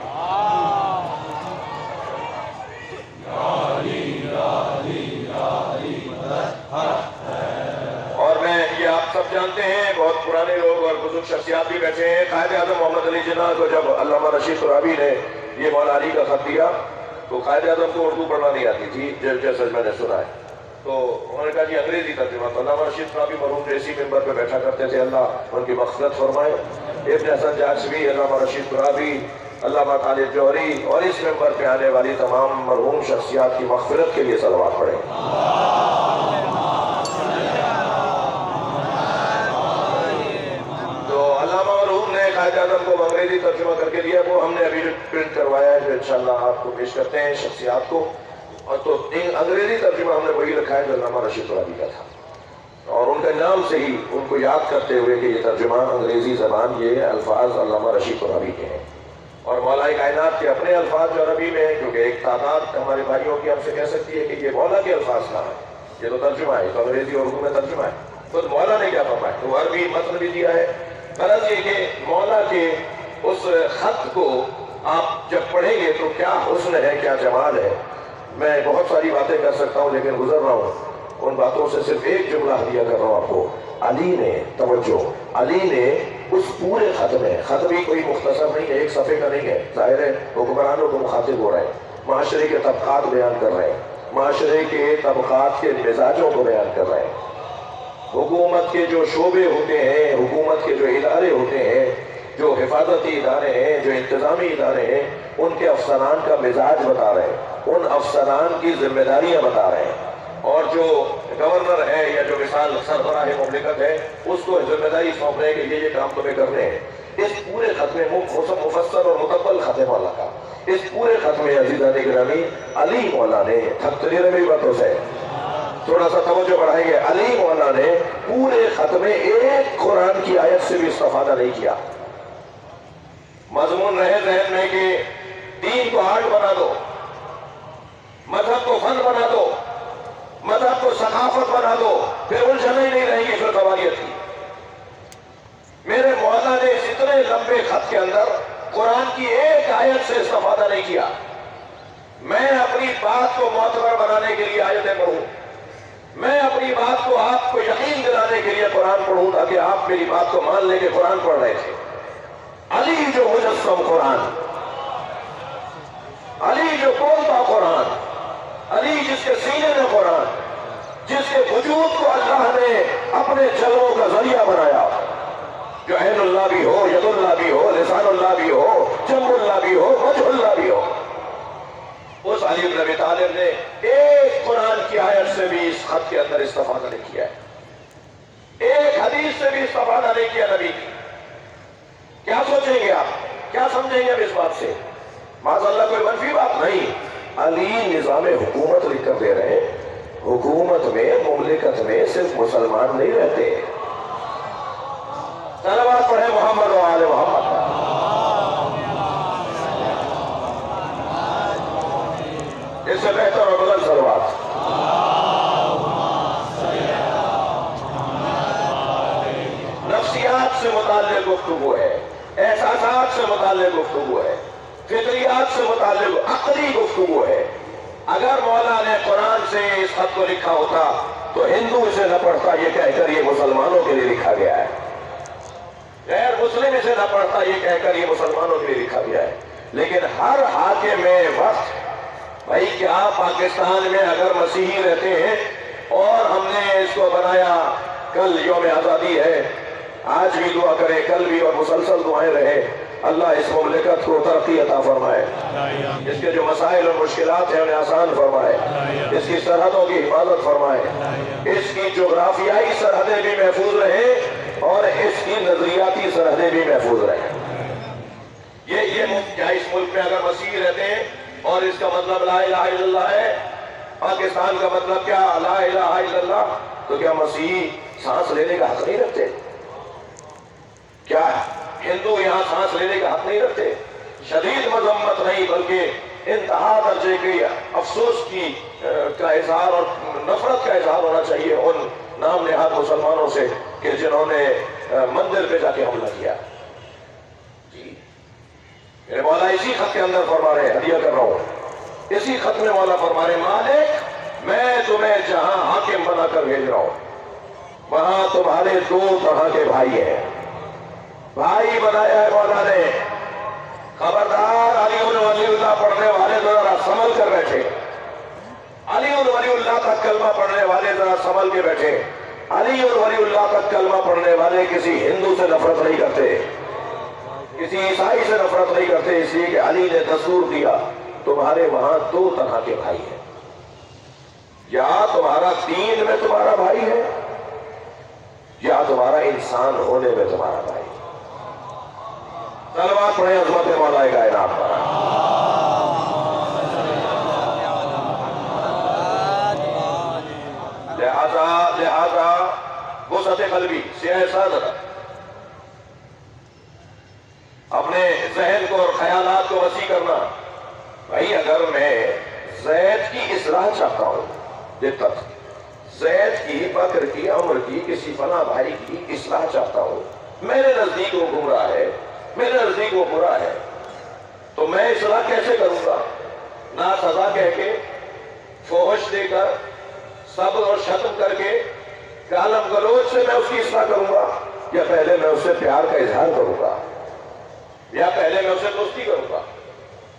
اور میں یہ آپ سب جانتے ہیں، بہت پرانے لوگ اور بزرگ شخصیات بھی بیٹھے ہیں. قائد اعظم محمد علی جناح کو جب علامہ رشید ترابی نے یہ مولا علی کا خط دیا تو قائد اعظم کو اردو پڑھنا نہیں آتی تھی جیسا میں نے سنا ہے. تو انہوں نے کہا جی انگریزی ترجمہ. تو علامہ رشید ترابی مرحوم جو اسی ممبر پہ بیٹھا کرتے تھے، اللہ ان کی مغفرت فرمائے، ابن حسن جاشوی، علامہ رشید ترابی، علامہ طالب جوہری اور اس ممبر پہ آنے والی تمام مرحوم شخصیات کی مغفرت کے لیے صلوات پڑھیں. قائد اعظم کو انگریزی ترجمہ کر کے دیا، وہ ہم نے ابھی پرنٹ کروایا ہے جو انشاءاللہ آپ کو پیش کرتے ہیں شخصیات کو. اور تو انگریزی ترجمہ ہم نے وہی رکھا ہے جو علامہ رشید ترابی کا تھا اور ان کے نام سے ہی ان کو یاد کرتے ہوئے کہ یہ ترجمہ انگریزی زبان، یہ الفاظ علامہ رشید ترابی کے ہیں اور مولا کائنات کے اپنے الفاظ جو عربی میں ہیں، کیونکہ ایک تعداد ہمارے بھائیوں کی ہم سے کہہ سکتی ہے کہ یہ مولا کے الفاظ کہاں ہیں، یہ تو ترجمہ ہے، تو انگریزی اور اردو میں ترجمہ ہے. خود مولا نے کیا فرمایا، تو عربی متن بھی دیا ہے غرض یہ کہ مولا کے اس خط کو آپ جب پڑھیں گے تو کیا حسن ہے، کیا جمال ہے. میں بہت ساری باتیں کر سکتا ہوں لیکن گزر رہا ہوں ان باتوں سے. صرف ایک جملہ ہدیہ کر رہا ہوں آپ کو. علی نے، توجہ، علی نے اس پورے خط میں، خط بھی کوئی مختصر نہیں ہے، ایک صفحے کا نہیں ہے، ظاہر ہے حکمرانوں کو مخاطب ہو رہے ہیں، معاشرے کے طبقات بیان کر رہے ہیں، معاشرے کے طبقات کے مزاجوں کو بیان کر رہے ہیں. حکومت کے جو شعبے ہوتے ہیں، حکومت کے جو ادارے ہوتے ہیں، جو حفاظتی ادارے ہیں، جو انتظامی ادارے ہیں، ان کے افسران کا مزاج بتا رہے ہیں، ان افسران کی ذمہ داریاں بتا رہے ہیں. اور جو گورنر ہے یا جو مثال سربراہ مملکت ہے اس کو ذمہ داری سونپ رہے ہیں کہ یہ کام تمہیں کرنے ہیں. اس پورے خط میں مفصل اور مکمل خط مولا کا، اس پورے خط میں عزیزان گرامی علی مولا نے، تھکتے نہیں رہے میری باتوں سے، تھوڑا سا توجہ بڑھائیں گے، علی مولا نے پورے خط میں ایک قرآن کی آیت سے بھی استفادہ نہیں کیا. مضمون رہے ذہن میں کہ دین کو آرٹ بنا دو، مذہب کو فن بنا دو، مذہب کو ثقافت بنا دو، پھر الجھن ہی نہیں رہے گی پھر قوالیت کی. میرے مولا نے اس اتنے لمبے خط کے اندر قرآن کی ایک آیت سے استفادہ نہیں کیا. میں اپنی بات کو معتبر بنانے کے لیے آیتیں پڑھوں، میں اپنی بات کو آپ کو یقین دلانے کے لیے قرآن پڑھوں تاکہ آپ میری بات کو مان لیں کہ قرآن پڑھ رہے تھے. علی جو مجسم قرآن، علی جو بولتا قرآن، علی جس کے سینے میں قرآن، جس کے وجود کو اللہ نے اپنے جلووں کا ذریعہ بنایا، جو عین اللہ بھی ہو، ید اللہ بھی ہو، لسان اللہ بھی ہو، جنب اللہ بھی ہو، وجہ اللہ بھی ہو. اس علی بن ابی طالب نے ایک قرآن کی آیت سے بھی اس خط کے اندر استفادہ نہیں کیا ہے، ایک حدیث سے بھی استفادہ نہیں کیا نبی کی. کیا سوچیں گے آپ، کیا سمجھیں گے اب اس بات سے؟ معاذ اللہ کوئی منفی بات نہیں. علی نظام حکومت لکھ کر دے رہے ہیں. حکومت میں، مملکت میں صرف مسلمان نہیں رہتے. صلوات پڑھیں محمد و آل محمد. اس سے بہتر اور بلند صلوات. نفسیات سے متعلق گفتگو ہے، احساسات سے متعلق گفتگو ہے، فطریات سے متعلق عقلی گفتگو ہے. اگر مولا نے قرآن سے اس خط کو لکھا ہوتا تو ہندو اسے نہ پڑھتا یہ کہہ کر یہ مسلمانوں کے لیے لکھا گیا ہے، غیر مسلم اسے نہ پڑھتا یہ کہہ کر یہ مسلمانوں کے لیے لکھا گیا ہے. لیکن ہر حاکم وقت، بھائی کیا پاکستان میں اگر مسیحی رہتے ہیں اور ہم نے اس کو بنایا، کل یوم آزادی ہے، آج بھی دعا کریں، کل بھی، اور مسلسل دعائیں رہے، اللہ اس مملکت کو ترقی عطا فرمائے، اس کے جو مسائل اور مشکلات ہیں انہیں آسان فرمائے، اس کی سرحدوں کی حفاظت فرمائے، اس کی جغرافیائی سرحدیں بھی محفوظ رہیں اور اس کی نظریاتی سرحدیں بھی محفوظ رہیں. کیا اس ملک میں اگر مسیحی رہتے ہیں اور اس کا مطلب لا الہ الا اللہ ہے، پاکستان کا مطلب کیا لا الہ الا اللہ، تو کیا مسیحی سانس لینے کا حق نہیں رکھتے؟ کیا ہندو یہاں سانس لینے کا حق نہیں رکھتے؟ شدید مذمت نہیں بلکہ انتہا درجے کی افسوس کا اظہار اور نفرت کا اظہار ہونا چاہیے ان نام نہاد مسلمانوں سے کہ جنہوں نے مندر پہ جا کے حملہ کیا. جی میرے مولا اسی خط کے اندر فرما رہے ہیں، ہدیہ کر رہا ہوں، اسی خط میں مولا فرما رہے مالک میں تمہیں جہاں حاکم بنا کر بھیج رہا ہوں وہاں تمہارے دو طرح کے بھائی ہیں. بھائی بنایا ہے مولا نے. خبردار علی ولی اللہ پڑھنے والے ذرا سنبھل کر بیٹھے، علی ولی اللہ تک کلمہ پڑھنے والے ذرا سنبھل کے بیٹھے. علی اور ولی اللہ تک کلمہ پڑھنے والے کسی ہندو سے نفرت نہیں کرتے، کسی عیسائی سے نفرت نہیں کرتے، اس لیے کہ علی نے دستور دیا تمہارے وہاں دو طرح کے بھائی ہیں، یا تمہارا دین میں تمہارا بھائی ہے یا تمہارا انسان ہونے میں تمہارا بھائی. صلوات پڑھیں عظمت مولا کائنات پر. لہذا وسعت قلبی، سیاہ صدر، اپنے ذہن کو اور خیالات کو وسیع کرنا. بھائی اگر میں زید کی اصلاح چاہتا ہوں، دقت زید کی، بکر کی، عمر کی، کسی فلاں بھائی کی اصلاح چاہتا ہوں میرے نزدیک وہ گمراہ ہے، میرے نزدیک وہ برا ہے، تو میں اصلاح کیسے کروں گا؟ نہ سزا کہہ کے، فحش دے کر، صبر اور شتم کر کے، گالم گلوچ سے میں اس کی اصلاح کروں گا، یا پہلے میں اس سے پیار کا اظہار کروں گا، یا پہلے میں اسے دوستی کروں گا؟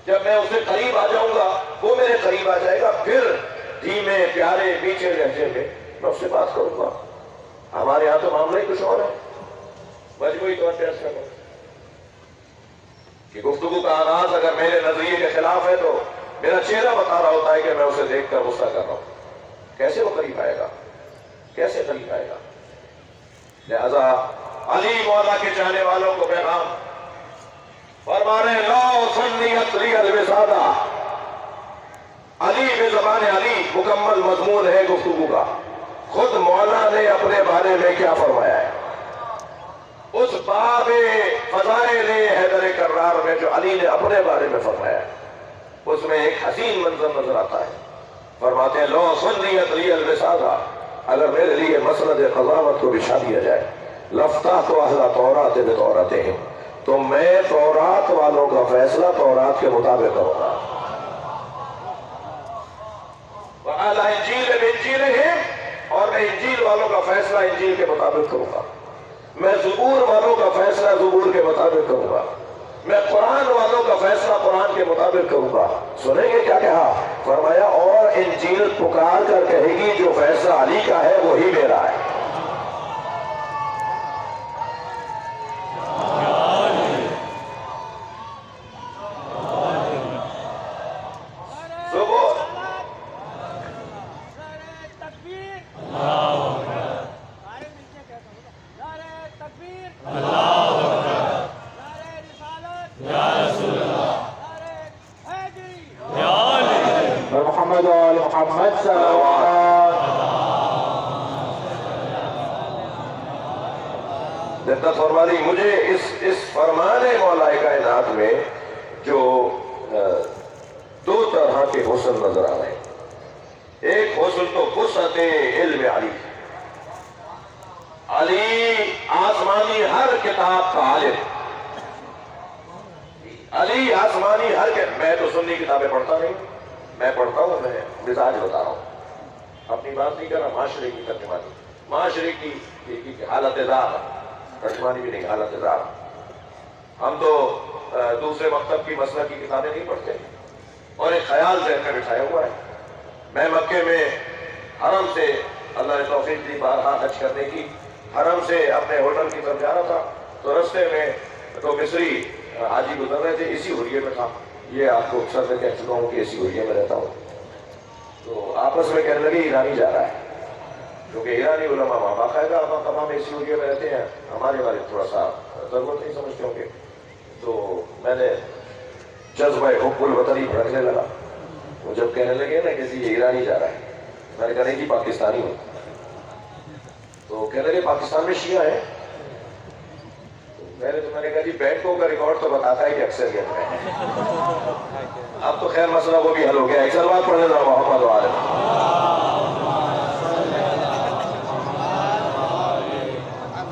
جب میں اسے قریب آ جاؤں گا، وہ میرے قریب آ جائے گا، پھر دھیمے پیارے میٹھے لہجے میں میں اس سے بات کروں گا۔ ہمارے یہاں تو معاملہ ہی کچھ اور ہے۔ مجموعی طور پہ عرض کروں کہ گفتگو کا آغاز اگر میرے نظریے کے خلاف ہے تو میرا چہرہ بتا رہا ہوتا ہے کہ میں اسے دیکھ کر غصہ کر رہا ہوں۔ کیسے وہ قریب آئے گا؟ کیسے قریب آئے گا؟ لہذا علی مولا کے چاہنے والوں کو پیغام فرما رہے ہیں، لا سنیت لی الوسادہ۔ علی بے زبان علی مکمل مضمون ہے گفتگو کا۔ خود مولا نے اپنے بارے میں کیا فرمایا ہے اس باب فضائل حیدر کرار میں، جو علی نے اپنے بارے میں فرمایا ہے، اس میں ایک حسین منظر نظر آتا ہے۔ فرماتے ہیں، لو سنیت لی الوسادہ، اگر میرے لیے مسند قضاوت کو بچھا دیا جائے، لفتح تو اہل تورات بتوراتہم، تو میں تورات والوں کا فیصلہ تورات کے مطابق کروں گا۔ وَعَلَى إِنْجِيلِ بِإِنْجِيلِهِمْ، اور میں انجیل والوں کا فیصلہ انجیل کے مطابق کروں گا۔ میں زبور والوں کا فیصلہ زبور کے مطابق کروں گا۔ میں قرآن والوں کا فیصلہ قرآن کے مطابق کروں گا۔ سنیں گے کیا کہا؟ فرمایا، اور انجیل پکار کر کہے گی جو فیصلہ علی کا ہے وہی میرا ہے۔ محمد وآل محمد صلوات۔ جنت فرمانی، مجھے اس فرمان مولا کائنات میں جو دو طرح کے حسن نظر آ رہے ہیں۔ ایک حسن تو وسعت علم علی، علی آسمانی ہر کتاب کا عالم، علی آسمانی ہر میں تو سنی کتابیں پڑھتا نہیں، میں پڑھتا ہوں، میں مزاج بتا رہا ہوں، اپنی بات نہیں کر رہا، معاشرے کی ترجمانی، معاشرے کی حالت زار، ترجمانی بھی نہیں، حالت زار۔ ہم تو دوسرے مکتب کی مسلک کی کتابیں نہیں پڑھتے، اور ایک خیال ذہن میں بٹھایا ہوا ہے۔ میں مکے میں حرم سے، اللہ نے توفیق دی بارہا حج کرنے کی، حرم سے اپنے ہوٹل کی طرف جا رہا تھا، تو رستے میں تو مصری حاجی گزر رہے تھے، اسی حلیے میں تھا، یہ آپ کو اکثر میں کہہ چکا ہوں کہ اسی حلیے میں رہتا ہوں، تو آپس میں کہنے لگے ایرانی جا رہا ہے، کیونکہ ایرانی علماء وہاں باقاعدہ تمام اسی حلیے میں رہتے ہیں، ہمارے والے تھوڑا سا ضرورت نہیں سمجھتے ہوں گے۔ تو میں نے جذبہ حب الوطنی بھڑکنے لگا، وہ جب کہنے لگے نا کہ یہ ایرانی جا رہا ہے، میں نے کہا نہیں جی پاکستانی ہوں، تو کہنے لگے پاکستان میں شیعہ ہیں، میں نے کہا جی بینکوں کا ریکارڈ تو بتاتا ہے کہ اکثریت میں ہے۔ اب تو خیر مسئلہ وہ بھی حل ہو گیا، ایک سلوات پڑھنے ذرا محمد وآلہ۔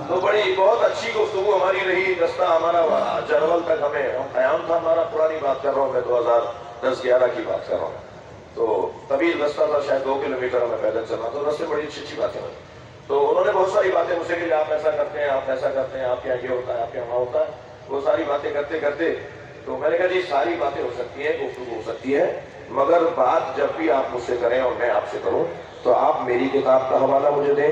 تو بڑی بہت اچھی گفتگو ہماری رہی، دستہ ہمارا جنول تک ہم قیام تھا ہمارا، پرانی بات کر رہا ہوں میں، 2010-11 کی بات کر رہا ہوں، تو طویل رستہ تھا، شاید 2 کلومیٹر میں پیدل چلنا، تو رستے بڑی اچھی باتیں ہوئی، تو انہوں نے بہت ساری باتیں مجھ سے کہ آپ ایسا کرتے ہیں، آپ ایسا کرتے ہیں، آپ کے یہاں یہ ہوتا ہے، آپ کے وہاں ہوتا ہے، وہ ساری باتیں کرتے کرتے تو میں نے کہا جی ساری باتیں ہو سکتی ہیں، گفتگو ہو سکتی ہے، مگر بات جب بھی آپ مجھ سے کریں اور میں آپ سے کروں تو آپ میری کتاب کا حوالہ مجھے دیں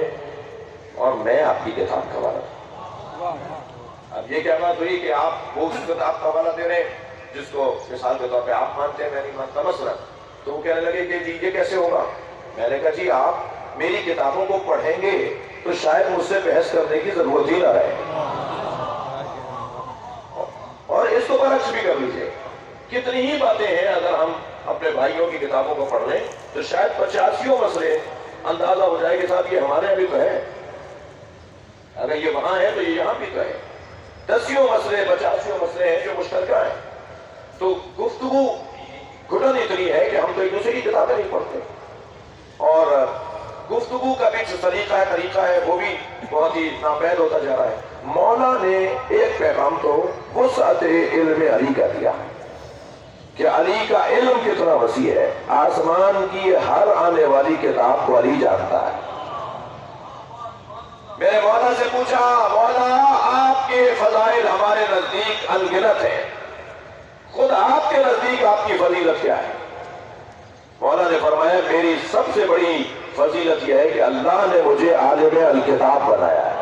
اور میں آپ کی کتاب کا حوالہ دوں۔ اب یہ کیا بات ہوئی کہ آپ وہ اس کتاب کا حوالہ دے رہے ہیں جس کو مثال کے طور پہ آپ مانتے ہیں، میں نہیں مانتا مثلا، تو وہ کہنے لگے کہ جی یہ کیسے ہوگا؟ میں نے کہا جی آپ میری کتابوں کو پڑھیں گے تو شاید مجھ سے بحث کرنے کی ضرورت ہی نہ رہے، اور اس کو برعکس بھی کر لیجیے، کتنی ہی باتیں ہیں اگر ہم اپنے بھائیوں کی کتابوں کو پڑھ لیں تو شاید 85 مسئلے اندازہ ہو جائے کہ صاحب یہ ہمارے ابھی تو ہے، اگر یہ وہاں ہے تو یہ یہاں بھی تو ہے، 10 مسئلے 85 مسئلے ہیں جو مشترکہ ہیں، تو گفتگو گھٹن اتنی ہے کہ ہم تو ایک دوسرے کی کتابیں نہیں پڑھتے، اور گفتگو کا بھی جو طریقہ ہے وہ بھی بہت ہی ناپید ہوتا جا رہا ہے۔ مولا نے ایک پیغام تو وسعت علم علی کا دیا کہ علی کا علم کتنا وسیع ہے، آسمان کی ہر آنے والی کتاب کو علی جانتا ہے۔ میرے مولا سے پوچھا، مولا آپ کے فضائل ہمارے نزدیک انگنت ہیں، خود آپ کے نزدیک آپ کی فضیلت کیا ہے؟ مولا نے فرمایا میری سب سے بڑی فضیلت یہ ہے کہ اللہ نے مجھے عالم الکتاب بنایا ہے۔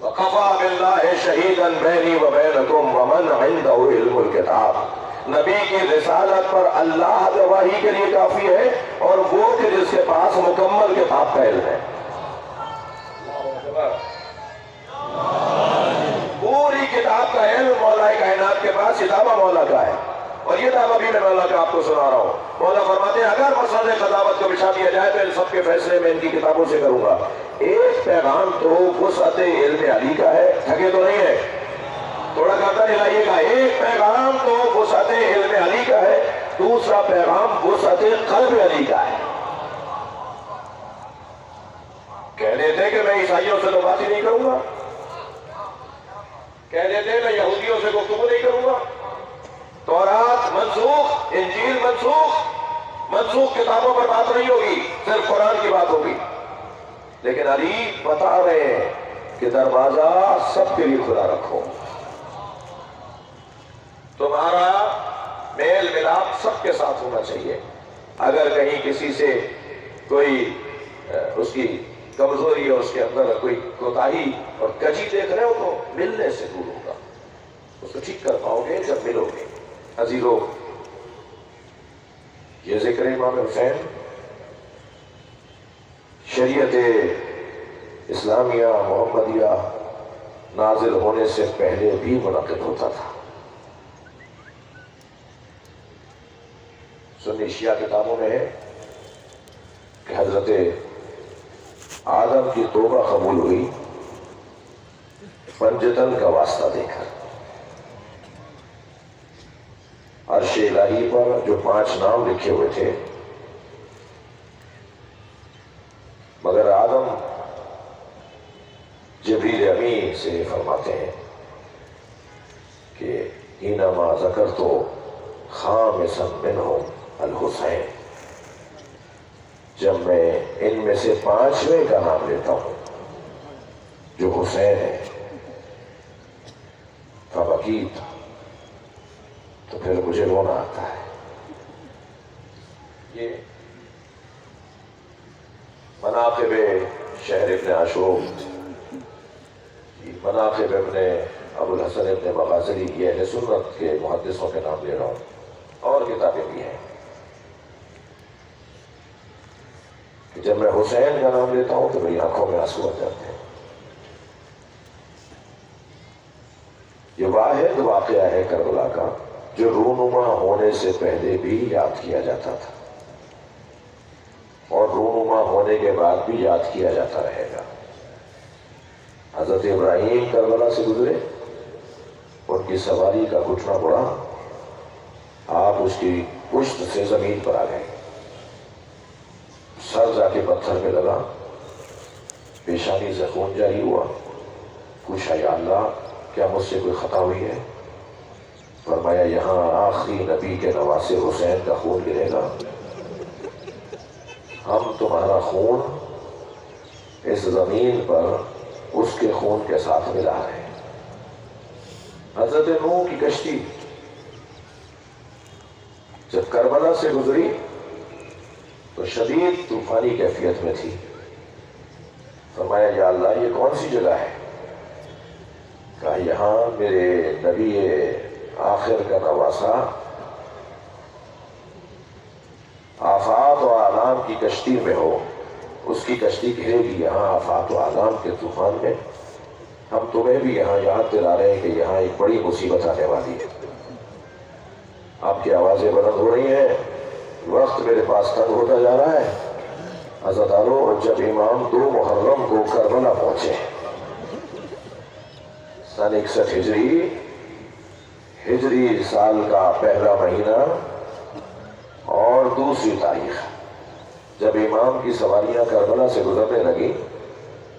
وَقَفَى بِاللَّهِ شَهِيدًا بَيْنِي وَبَيْنَكُمْ وَمَنْ عِنْدَهُ عِلْمُ الْكِتَابِ، نبی کی رسالت پر اللہ گواہی کے لیے کافی ہے، اور وہ کہ جس کے پاس مکمل کتاب کا علم ہے۔ پوری کتاب کا علم مولا کائنات کے پاس، یہ دعویٰ مولا کا ہے، اور یہ دعویٰ بھی میں مولا کا آپ کو سنا رہا ہوں۔ مولا فرماتے ہیں اگر مسئلہ قضاوت کو بچھا دیا جائے تو ان سب کے فیصلے میں ان کی کتابوں سے کروں گا۔ ایک پیغام تو وسعت علم علی کا ہے، تھکے تو نہیں ہے، تھوڑا گردن ہلائیے گا۔ ایک پیغام تو وسعت علم علی کا ہے، دوسرا پیغام وسعت قلب علی کا ہے۔ کہہ دیتے کہ میں عیسائیوں سے تو بات ہی نہیں کروں گا، کہہ دیتے میں یہودیوں سے گفتگو نہیں کروں گا، تورات منسوخ، انجیل منسوخ کتابوں پر بات نہیں ہوگی، صرف قرآن کی بات ہوگی۔ لیکن علی بتا رہے ہیں کہ دروازہ سب کے لیے کھلا رکھو، تمہارا میل ملاپ سب کے ساتھ ہونا چاہیے۔ اگر کہیں کسی سے کوئی اس کی کمزوری اور اس کے اندر کوئی کوتاہی اور کجی دیکھ رہے ہو تو ملنے سے دور ہوگا، اس کو ٹھیک کر پاؤ گے جب ملو گے۔ عزیزو، یہ ذکر امام حسین شریعت اسلامیہ محمدیہ نازل ہونے سے پہلے بھی منعقد ہوتا تھا۔ سنی شیعہ کتابوں میں ہے کہ حضرت آدم کی توبہ قبول ہوئی پنجتن کا واسطہ دے کر۔ عرش الہی پر جو 5 نام لکھے ہوئے تھے، مگر آدم جبریل امین سے فرماتے ہیں کہ انما ذکرت خامسا منہم الحسین، جب میں ان میں سے 5ویں کا نام لیتا ہوں جو حسین ہے، فبکیت، تو پھر مجھے رونا آتا ہے۔ یہ مناقب شہر ابن عاشور، مناقب ابن ابو الحسن ابن مغازلی، یہ اہل سنت کے محدثوں کے نام لے رہا ہوں، اور کتابیں بھی ہیں کہ جب میں حسین کا نام لیتا ہوں تو میری آنکھوں میں آنسو آ جاتے ہیں۔ یہ واحد واقعہ ہے کربلا کا جو رونما ہونے سے پہلے بھی یاد کیا جاتا تھا، اور رونما ہونے کے بعد بھی یاد کیا جاتا رہے گا۔ حضرت ابراہیم کربلا سے گزرے، ان کی سواری کا گھٹنا پڑا، آپ اس کی پشت سے زمین پر آ گئے، سر جا کے پتھر میں لگا، پیشانی سے خون جاری ہوا، پوچھا یا اللہ کیا مجھ سے کوئی خطا ہوئی ہے؟ فرمایا یہاں آخری نبی کے نواسے حسین کا خون گرے گا، ہم تمہارا خون اس زمین پر اس کے خون کے ساتھ ملا رہے ہیں۔ حضرت نوح کی کشتی جب کربلا سے گزری تو شدید طوفانی کیفیت میں تھی، فرمایا یا اللہ یہ کون سی جگہ ہے؟ کہا یہاں میرے نبی آخر کا نواسا آفات و آلام کی کشتی میں ہو، اس کی کشتی گھرے گی یہاں آفات و آلام کے طوفان میں، ہم تمہیں بھی یہاں یاد دلا رہے ہیں کہ یہاں ایک بڑی مصیبت آنے والی ہے۔ آپ کی آوازیں بلند ہو رہی ہیں، وقت میرے پاس تنگ ہوتا جا رہا ہے۔ عزتارو، جب امام 2 محرم کو کربلا پہنچے سن 61 ہجری سال کا پہلا مہینہ اور دوسری تاریخ، جب امام کی سواریاں کربلا سے گزرنے لگی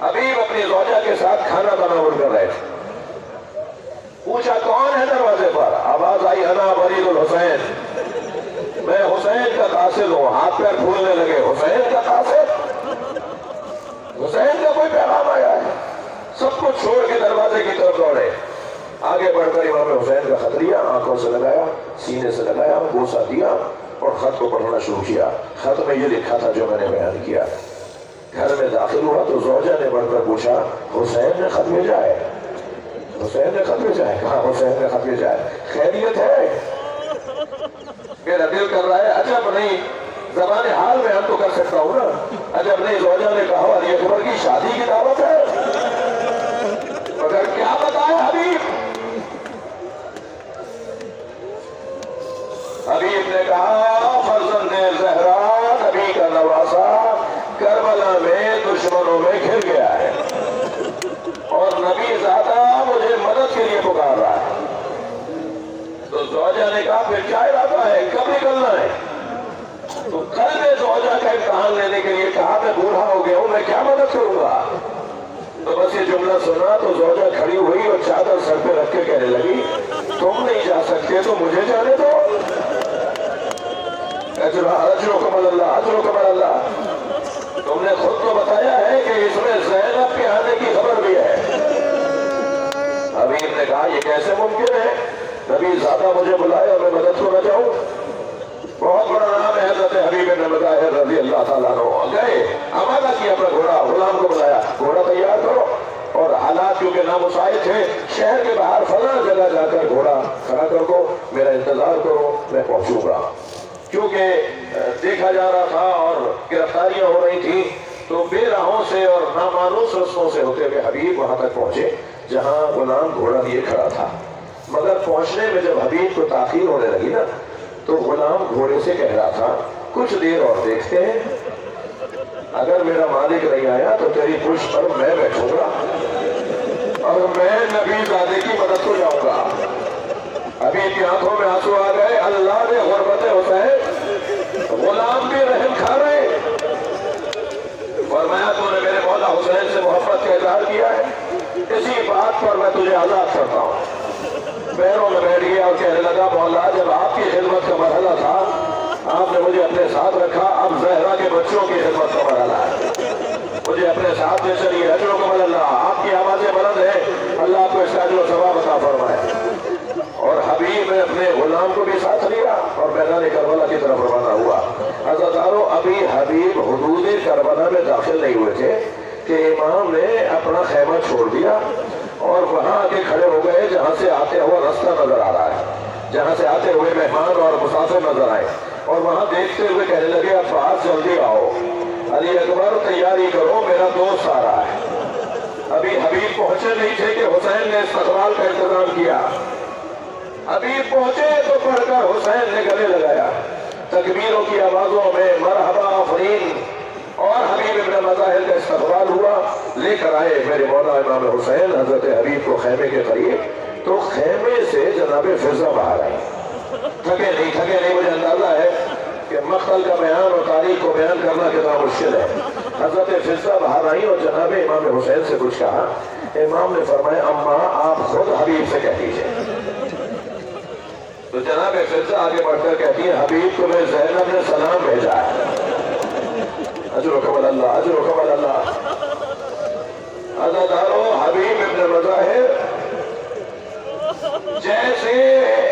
حبیب اپنی زوجہ کے ساتھ کھانا تناول کر رہے تھے. پوچھا کون ہے دروازے پر؟ آواز آئی انا برید الحسین، میں حسین کا قاصد ہوں. ہاتھ پیر پھولنے لگے. حسین کا قاصد؟ حسین کا کوئی پیغام آیا ہے؟ سب کچھ چھوڑ کے دروازے کی طرف دوڑے. آگے بڑھ کر امام حسین کا خط لیا، آنکھوں سے لگایا، سینے سے لگایا، بوسہ دیا اور خط کو پڑھنا شروع کیا. خط میں یہ لکھا تھا جو میں نے بیان کیا. گھر میں داخل ہوا تو زوجہ نے بڑھ کر پوچھا حسین نے خط بھیجا ہے؟ حسین نے خط بھیجا ہے؟ کہاں حسین نے خط بھیجا ہے؟ خیریت ہے؟ میرا دل کر رہا ہے عجب نہیں، زبان حال میں ہم تو کر سکتا ہوں نا. عجب نہیں، زوجہ نے کہا علی اکبر کی شادی کی دعوت ہے. مگر کیا بتائے حبیب؟ حبیب نے کہا فرزند زہرا نبی کا نواسا کربلا میں دشمنوں میں گھر گیا ہے اور نبی زیادہ مجھے مدد کے لیے پکار رہا ہے. تو زوجہ نے کہا پھر کیا ارادہ ہے، کب نکلنا ہے؟ تو کل میں زوجہ کا امتحان لینے کے لیے کہا میں بوڑھا ہو گیا ہوں، میں کیا مدد کروں گا؟ تو بس یہ جملہ سنا تو زوجہ کھڑی ہوئی اور چادر سر پہ رکھ کے کہنے لگی تم نہیں جا سکتے تو مجھے جانے دو. اجرکم اللہ، اجرکم اللہ. تم نے خود تو بتایا ہے کہ اس میں زینب کے آنے کی خبر بھی ہے. حبیب نے کہا یہ کیسے ممکن ہے؟ نبی زیادہ مجھے بلائے اور میں مدد کو نہ جاؤں؟ بہت بڑا نام ہے حضرت حبیب بن مظاہر رضی اللہ تعالیٰ عنہ. گئے، آمادہ کیا اپنا گھوڑا، غلام کو بلایا گھوڑا تیار کرو. اور حالات کیونکہ نامساعد تھے، شہر کے باہر فلاں جگہ جا کر گھوڑا کھڑا کر دو، میرا انتظار کرو، میں پہنچوں گا. کیونکہ دیکھا جا رہا تھا اور گرفتاریاں ہو رہی تھیں تو بے راہوں سے اور نامانوس رستوں سے ہوتے ہوئے حبیب وہاں تک پہنچے جہاں غلام گھوڑا لیے کھڑا تھا. مگر پہنچنے میں جب حبیب کو تاخیر ہونے لگی نا تو غلام گھوڑے سے کہہ رہا تھا کچھ دیر اور دیکھتے ہیں، اگر میرا مالک نہیں آیا تو تیری پشت پر میں بیٹھوں گا اور میں نبی زادے کی مدد کو جاؤں گا. ابھی کی آنکھوں میں آنسو آ گئے. اللہ نے غربت حسین، غلام بھی رحم کھا رہے. فرمایا تو نے میرے مولا حسین سے محبت کا اظہار کیا ہے، اسی بات پر میں تجھے آزاد کرتا ہوں. پیروں میں بیٹھ گیا اور کہنے لگا مولا جب آپ کی خدمت کا مرحلہ تھا آپ نے مجھے اپنے ساتھ رکھا، اب زہرا کے بچوں کی خدمت کا مرحلہ ہے، مجھے اپنے ساتھ لے چلیے. اجرکم اللہ. آپ کی آوازیں بلند ہیں، اللہ آپ کو اس کا اجر و ثواب عطا فرمائے. اور حبیب نے اپنے غلام کو بھی ساتھ لیا اور میدان کربلا کی طرف روانہ ہوا. عزیزانو ابھی حبیب حدود کربلا میں داخل نہیں ہوئے تھے کہ امام نے اپنا خیمہ چھوڑ دیا اور وہاں آ کے کھڑے ہو گئے جہاں سے آتے ہوا رستہ نظر آ رہا ہے، جہاں سے آتے ہوئے مہمان اور مسافر نظر آئے. اور وہاں دیکھتے ہوئے کہنے لگے عباس جلدی آؤ، علی اکبر تیاری کرو، میرا دوست آ رہا ہے. ابھی حبیب پہنچے نہیں تھے کہ حسین نے استقبال کا انتظام کیا. حبیب پہنچے تو پڑھ کر حسین نے گلے لگایا، تکبیروں کی آوازوں میں مرحبا آفرین، اور حبیب ابن مظاہر کا استقبال ہوا. لے کر آئے میرے مولا امام حسین حضرت حبیب کو خیمے کے قریب. تو خیمے سے جناب فضا باہر آئی. تھکے نہیں. مجھے اندازہ ہے کہ مقتل کا بیان اور تاریخ کو بیان کرنا کتنا مشکل ہے. حضرت فضا باہر آئی اور جناب امام حسین سے کچھ کہا. امام نے فرمایا اماں آپ خود حبیب سے کہہ دیجیے. تو جناب فضا آگے بڑھ کر کہتی ہے حبیب تمہیں زینب نے سلام بھیجا ہے. اجرکم اللہ، اجرکم اللہ. عزیزانو حبیب ابن مظاہر جیسے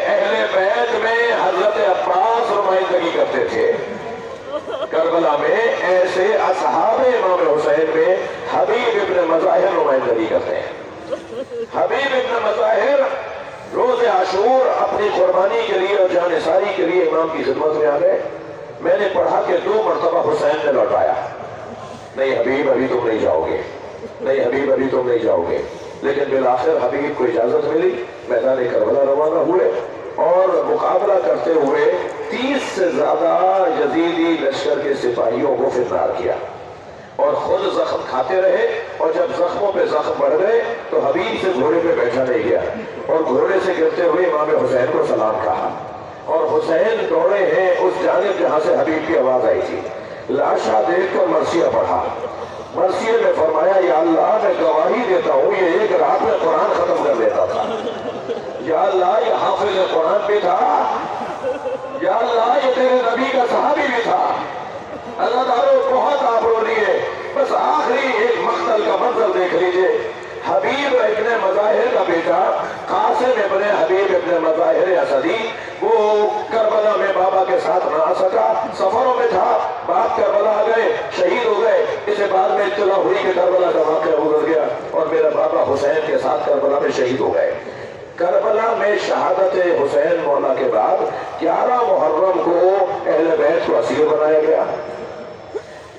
اہل بیت میں حضرت عباس نمائندگی کرتے تھے کربلا میں، ایسے اصحاب امام حسین میں حبیب ابن مظاہر نمائندگی کرتے ہیں. حبیب ابن مظاہر روز عاشور اپنی قربانی کے لیے اور جانثاری کے لیے امام کی خدمت میں آ گئے. میں نے پڑھا کہ 2 مرتبہ حسین نے لوٹایا نہیں حبیب ابھی تم نہیں جاؤ گے، نہیں حبیب ابھی تم نہیں جاؤ گے. لیکن بالآخر حبیب کو اجازت ملی، میدان کربلا روانہ ہوئے اور مقابلہ کرتے ہوئے 30 سے زیادہ یزیدی لشکر کے سپاہیوں کو فرار کیا اور خود زخم کھاتے رہے. اور جب زخموں پہ زخم بڑھ گئے تو حبیب سے گھوڑے پہ بیٹھا نہیں گیا اور گھوڑے سے گرتے ہوئے امام حسین کو سلام کہا. اور حسین دوڑے ہیں اس جانب جہاں سے حبیب کی آواز آئی تھی. لاشا دیکھ کر مرثیہ پڑھا. مرثیے میں فرمایا یا اللہ میں گواہی دیتا ہوں یہ ایک رات میں قرآن ختم کر دیتا تھا. یا اللہ یہ حافظ قرآن بھی تھا. یا اللہ یہ تیرے نبی کا صحابی بھی تھا. اللہ تعالیٰ بہت آپ رو لیے. بس آخری ایک مقتل کا منظر دیکھ لیجئے. حبیب ابن مظاہر کا بیٹا قاسم ابن حبیب ابن مظاہر اسدی وہ کربلا میں بابا کے ساتھ نہ آ سکا, سفروں میں تھا. باپ کربلا آ گئے, شہید ہو گئے. اسے بعد میں اطلاع ہوئی کہ کربلا کا واقعہ گزر گیا اور میرا بابا حسین کے ساتھ کربلا میں شہید ہو گئے. کربلا میں شہادت حسین مولا کے بعد 11 محرم کو اہل بیت کو اسیر بنایا گیا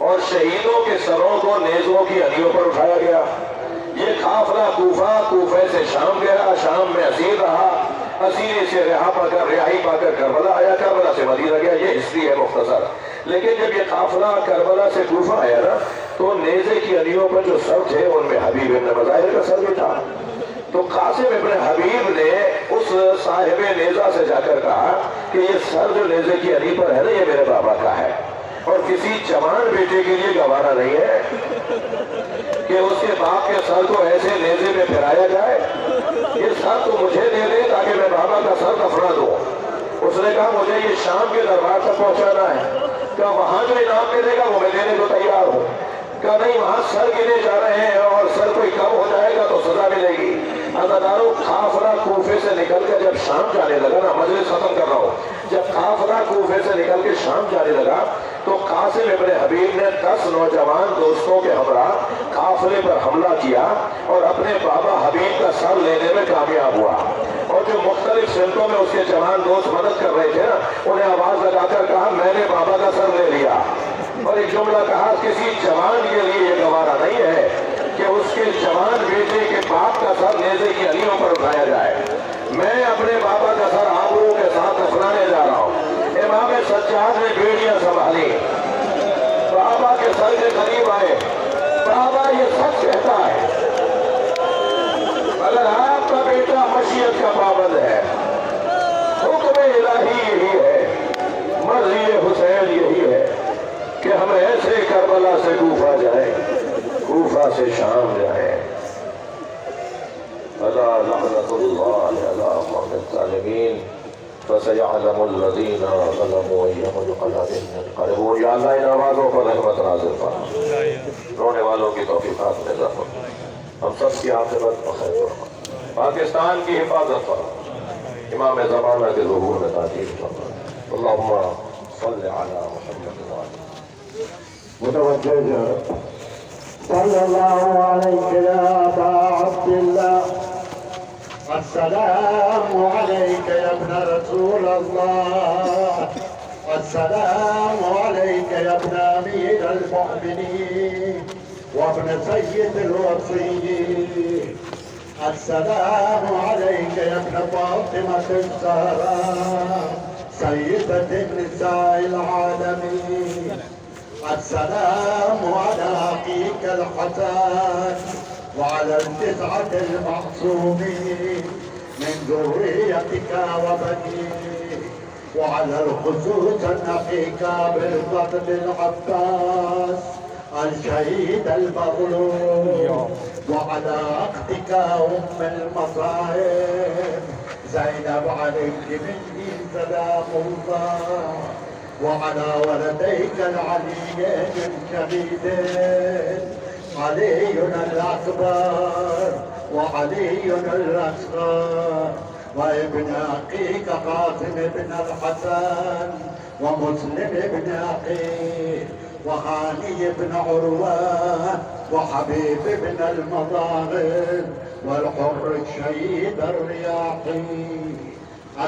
اور شہیدوں کے سروں کو نیزوں کی انیوں پر اٹھایا گیا. یہ قافلہ کوفہ سے شام گیا, شام میں اسیر رہا, اسیرے سے رہائی پا کر کربلا آیا, کربلا سے مدینہ گیا. یہ ہسٹری ہے مختصر. لیکن جب یہ قافلہ کربلا سے کوفہ آیا نا تو نیزے کی انیوں پر جو سر تھے ان میں حبیب ابن مظاہر کا سر بھی تھا. تو قاسم ابن حبیب نے اس صاحب نیزہ سے جا کر کہا کہ یہ سر جو نیزے کی انی پر ہے نا یہ میرے بابا کا ہے اور کسی جوان بیٹے کے لیے گوارا نہیں ہے کہ اس کے باپ کے سر کو ایسے نیزے میں پھرایا جائے. یہ سر تو مجھے دے دے تاکہ میں بابا کا سر دفنا دوں. اس نے کہا مجھے یہ شام کے دربار تک پہنچانا ہے. کہا وہاں جو انعام ملے گا وہ میں دینے کو تیار ہوں. کہا نہیں وہاں سر گنے جا رہے ہیں اور سر کوئی کم ہو جائے گا تو سزا ملے گی. عزادارو قافلہ کوفے سے نکل کر جب شام جانے لگا نا, مجلس ختم کر رہا ہوں, جب قافلہ کوفے سے نکل کے شام جانے لگا تو قاسم ابن حبیب نے 10 نوجوان دوستوں کے ہمراہ قافلے پر حملہ کیا اور اپنے بابا حبیب کا سر لینے میں کامیاب ہوا. اور جو مختلف سمتوں میں اس کے جوان دوست مدد کر رہے تھے نا انہیں آواز لگا کر کہا میں نے بابا کا سر لے لیا. اور ایک جملہ کہا کسی جوان کے لیے یہ گوارا نہیں ہے کہ اس کے جوان بیٹے کے باپ کا سر نیزے کی انیوں پر اٹھایا جائے. میں اپنے بابا کا سر آبرو کے ساتھ دفنانے جا رہا ہوں. امام سجاد نے بیڑیاں سنبھالی, بابا کے سر کے قریب آئے. بابا یہ سچ کہتا ہے اگر آپ کا بیٹا مشیت کا پابند ہے, حکم الہی یہی ہے, مرضی حسین یہی ہے کہ ہم ایسے کربلا سے کوفہ جائیں, کوفہ سے شام جائیں. الا لعنت اللہ علی قوم الظالمین فسيعلم الذين ظلموا أي منقلب ينقلبون. یا اللہ ان آوازوں پر رحمت نازل فرما, رونے والوں کی توفیقات میں اضافہ فرما, ہم سب کی عاقبت بخیر فرما, پاکستان کی حفاظت فرما, امام زمانہ کے ظہور میں تعجیل فرما. اللہم صل علی محمد متوجہ صلی اللہ علیہ یا ابا عبداللہ. السلام عليك يا ابن رسول الله. السلام عليك يا ابن أمير المؤمنين وابن سيد الوصيين. السلام عليك يا ابن فاطمة الزهراء سيدة نساء العالمين. السلام على أخيك الحسن وعلى 9 المعصومين من ذريتك وبنيك, وعلى الخصوص أخيك بالفضل العباس الشهيد المظلوم, وعلى أختك المصائب زينب عليك مني سلام الله, وعلى ولديك العليين الشهيدين علي الأكبر وعلي الأصغر وابن أخيك قاسم بن الحسن ومسلم بن أخيه وخاني بن عروة وحبيب بن المظاهر والحر الشهيد الرياحي.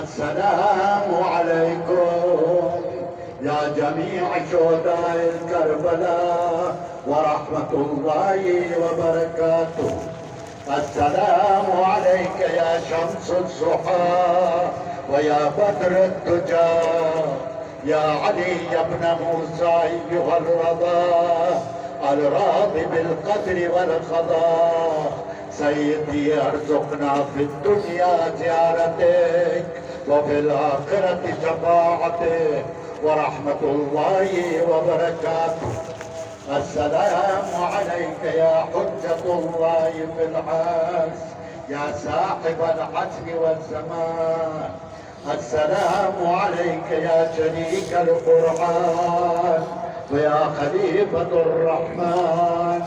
السلام عليكم يا جميع شهداء الكربلاء ورحمة الله وبركاته. السلام عليك يا شمس الضحى ويا بدر الدجى يا علي بن موسى أيها الرضا الراضي بالقدر والقضاء. سيدي ارزقنا في الدنيا زيارتك وفي الآخرة شفاعتك ورحمة الله وبركاته. السلام عليك يا حجة الله في العرش يا صاحب العصر والزمان. السلام عليك يا شريك القرآن ويا خليفة الرحمن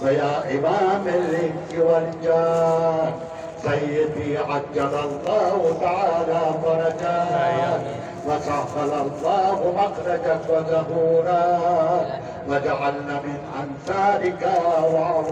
ويا إمام الإنس والجان. سيدي عجل الله تعالى فرجاك وسهل الله مخرجك وزهورا وجعلنا من أنصارك وعوانك.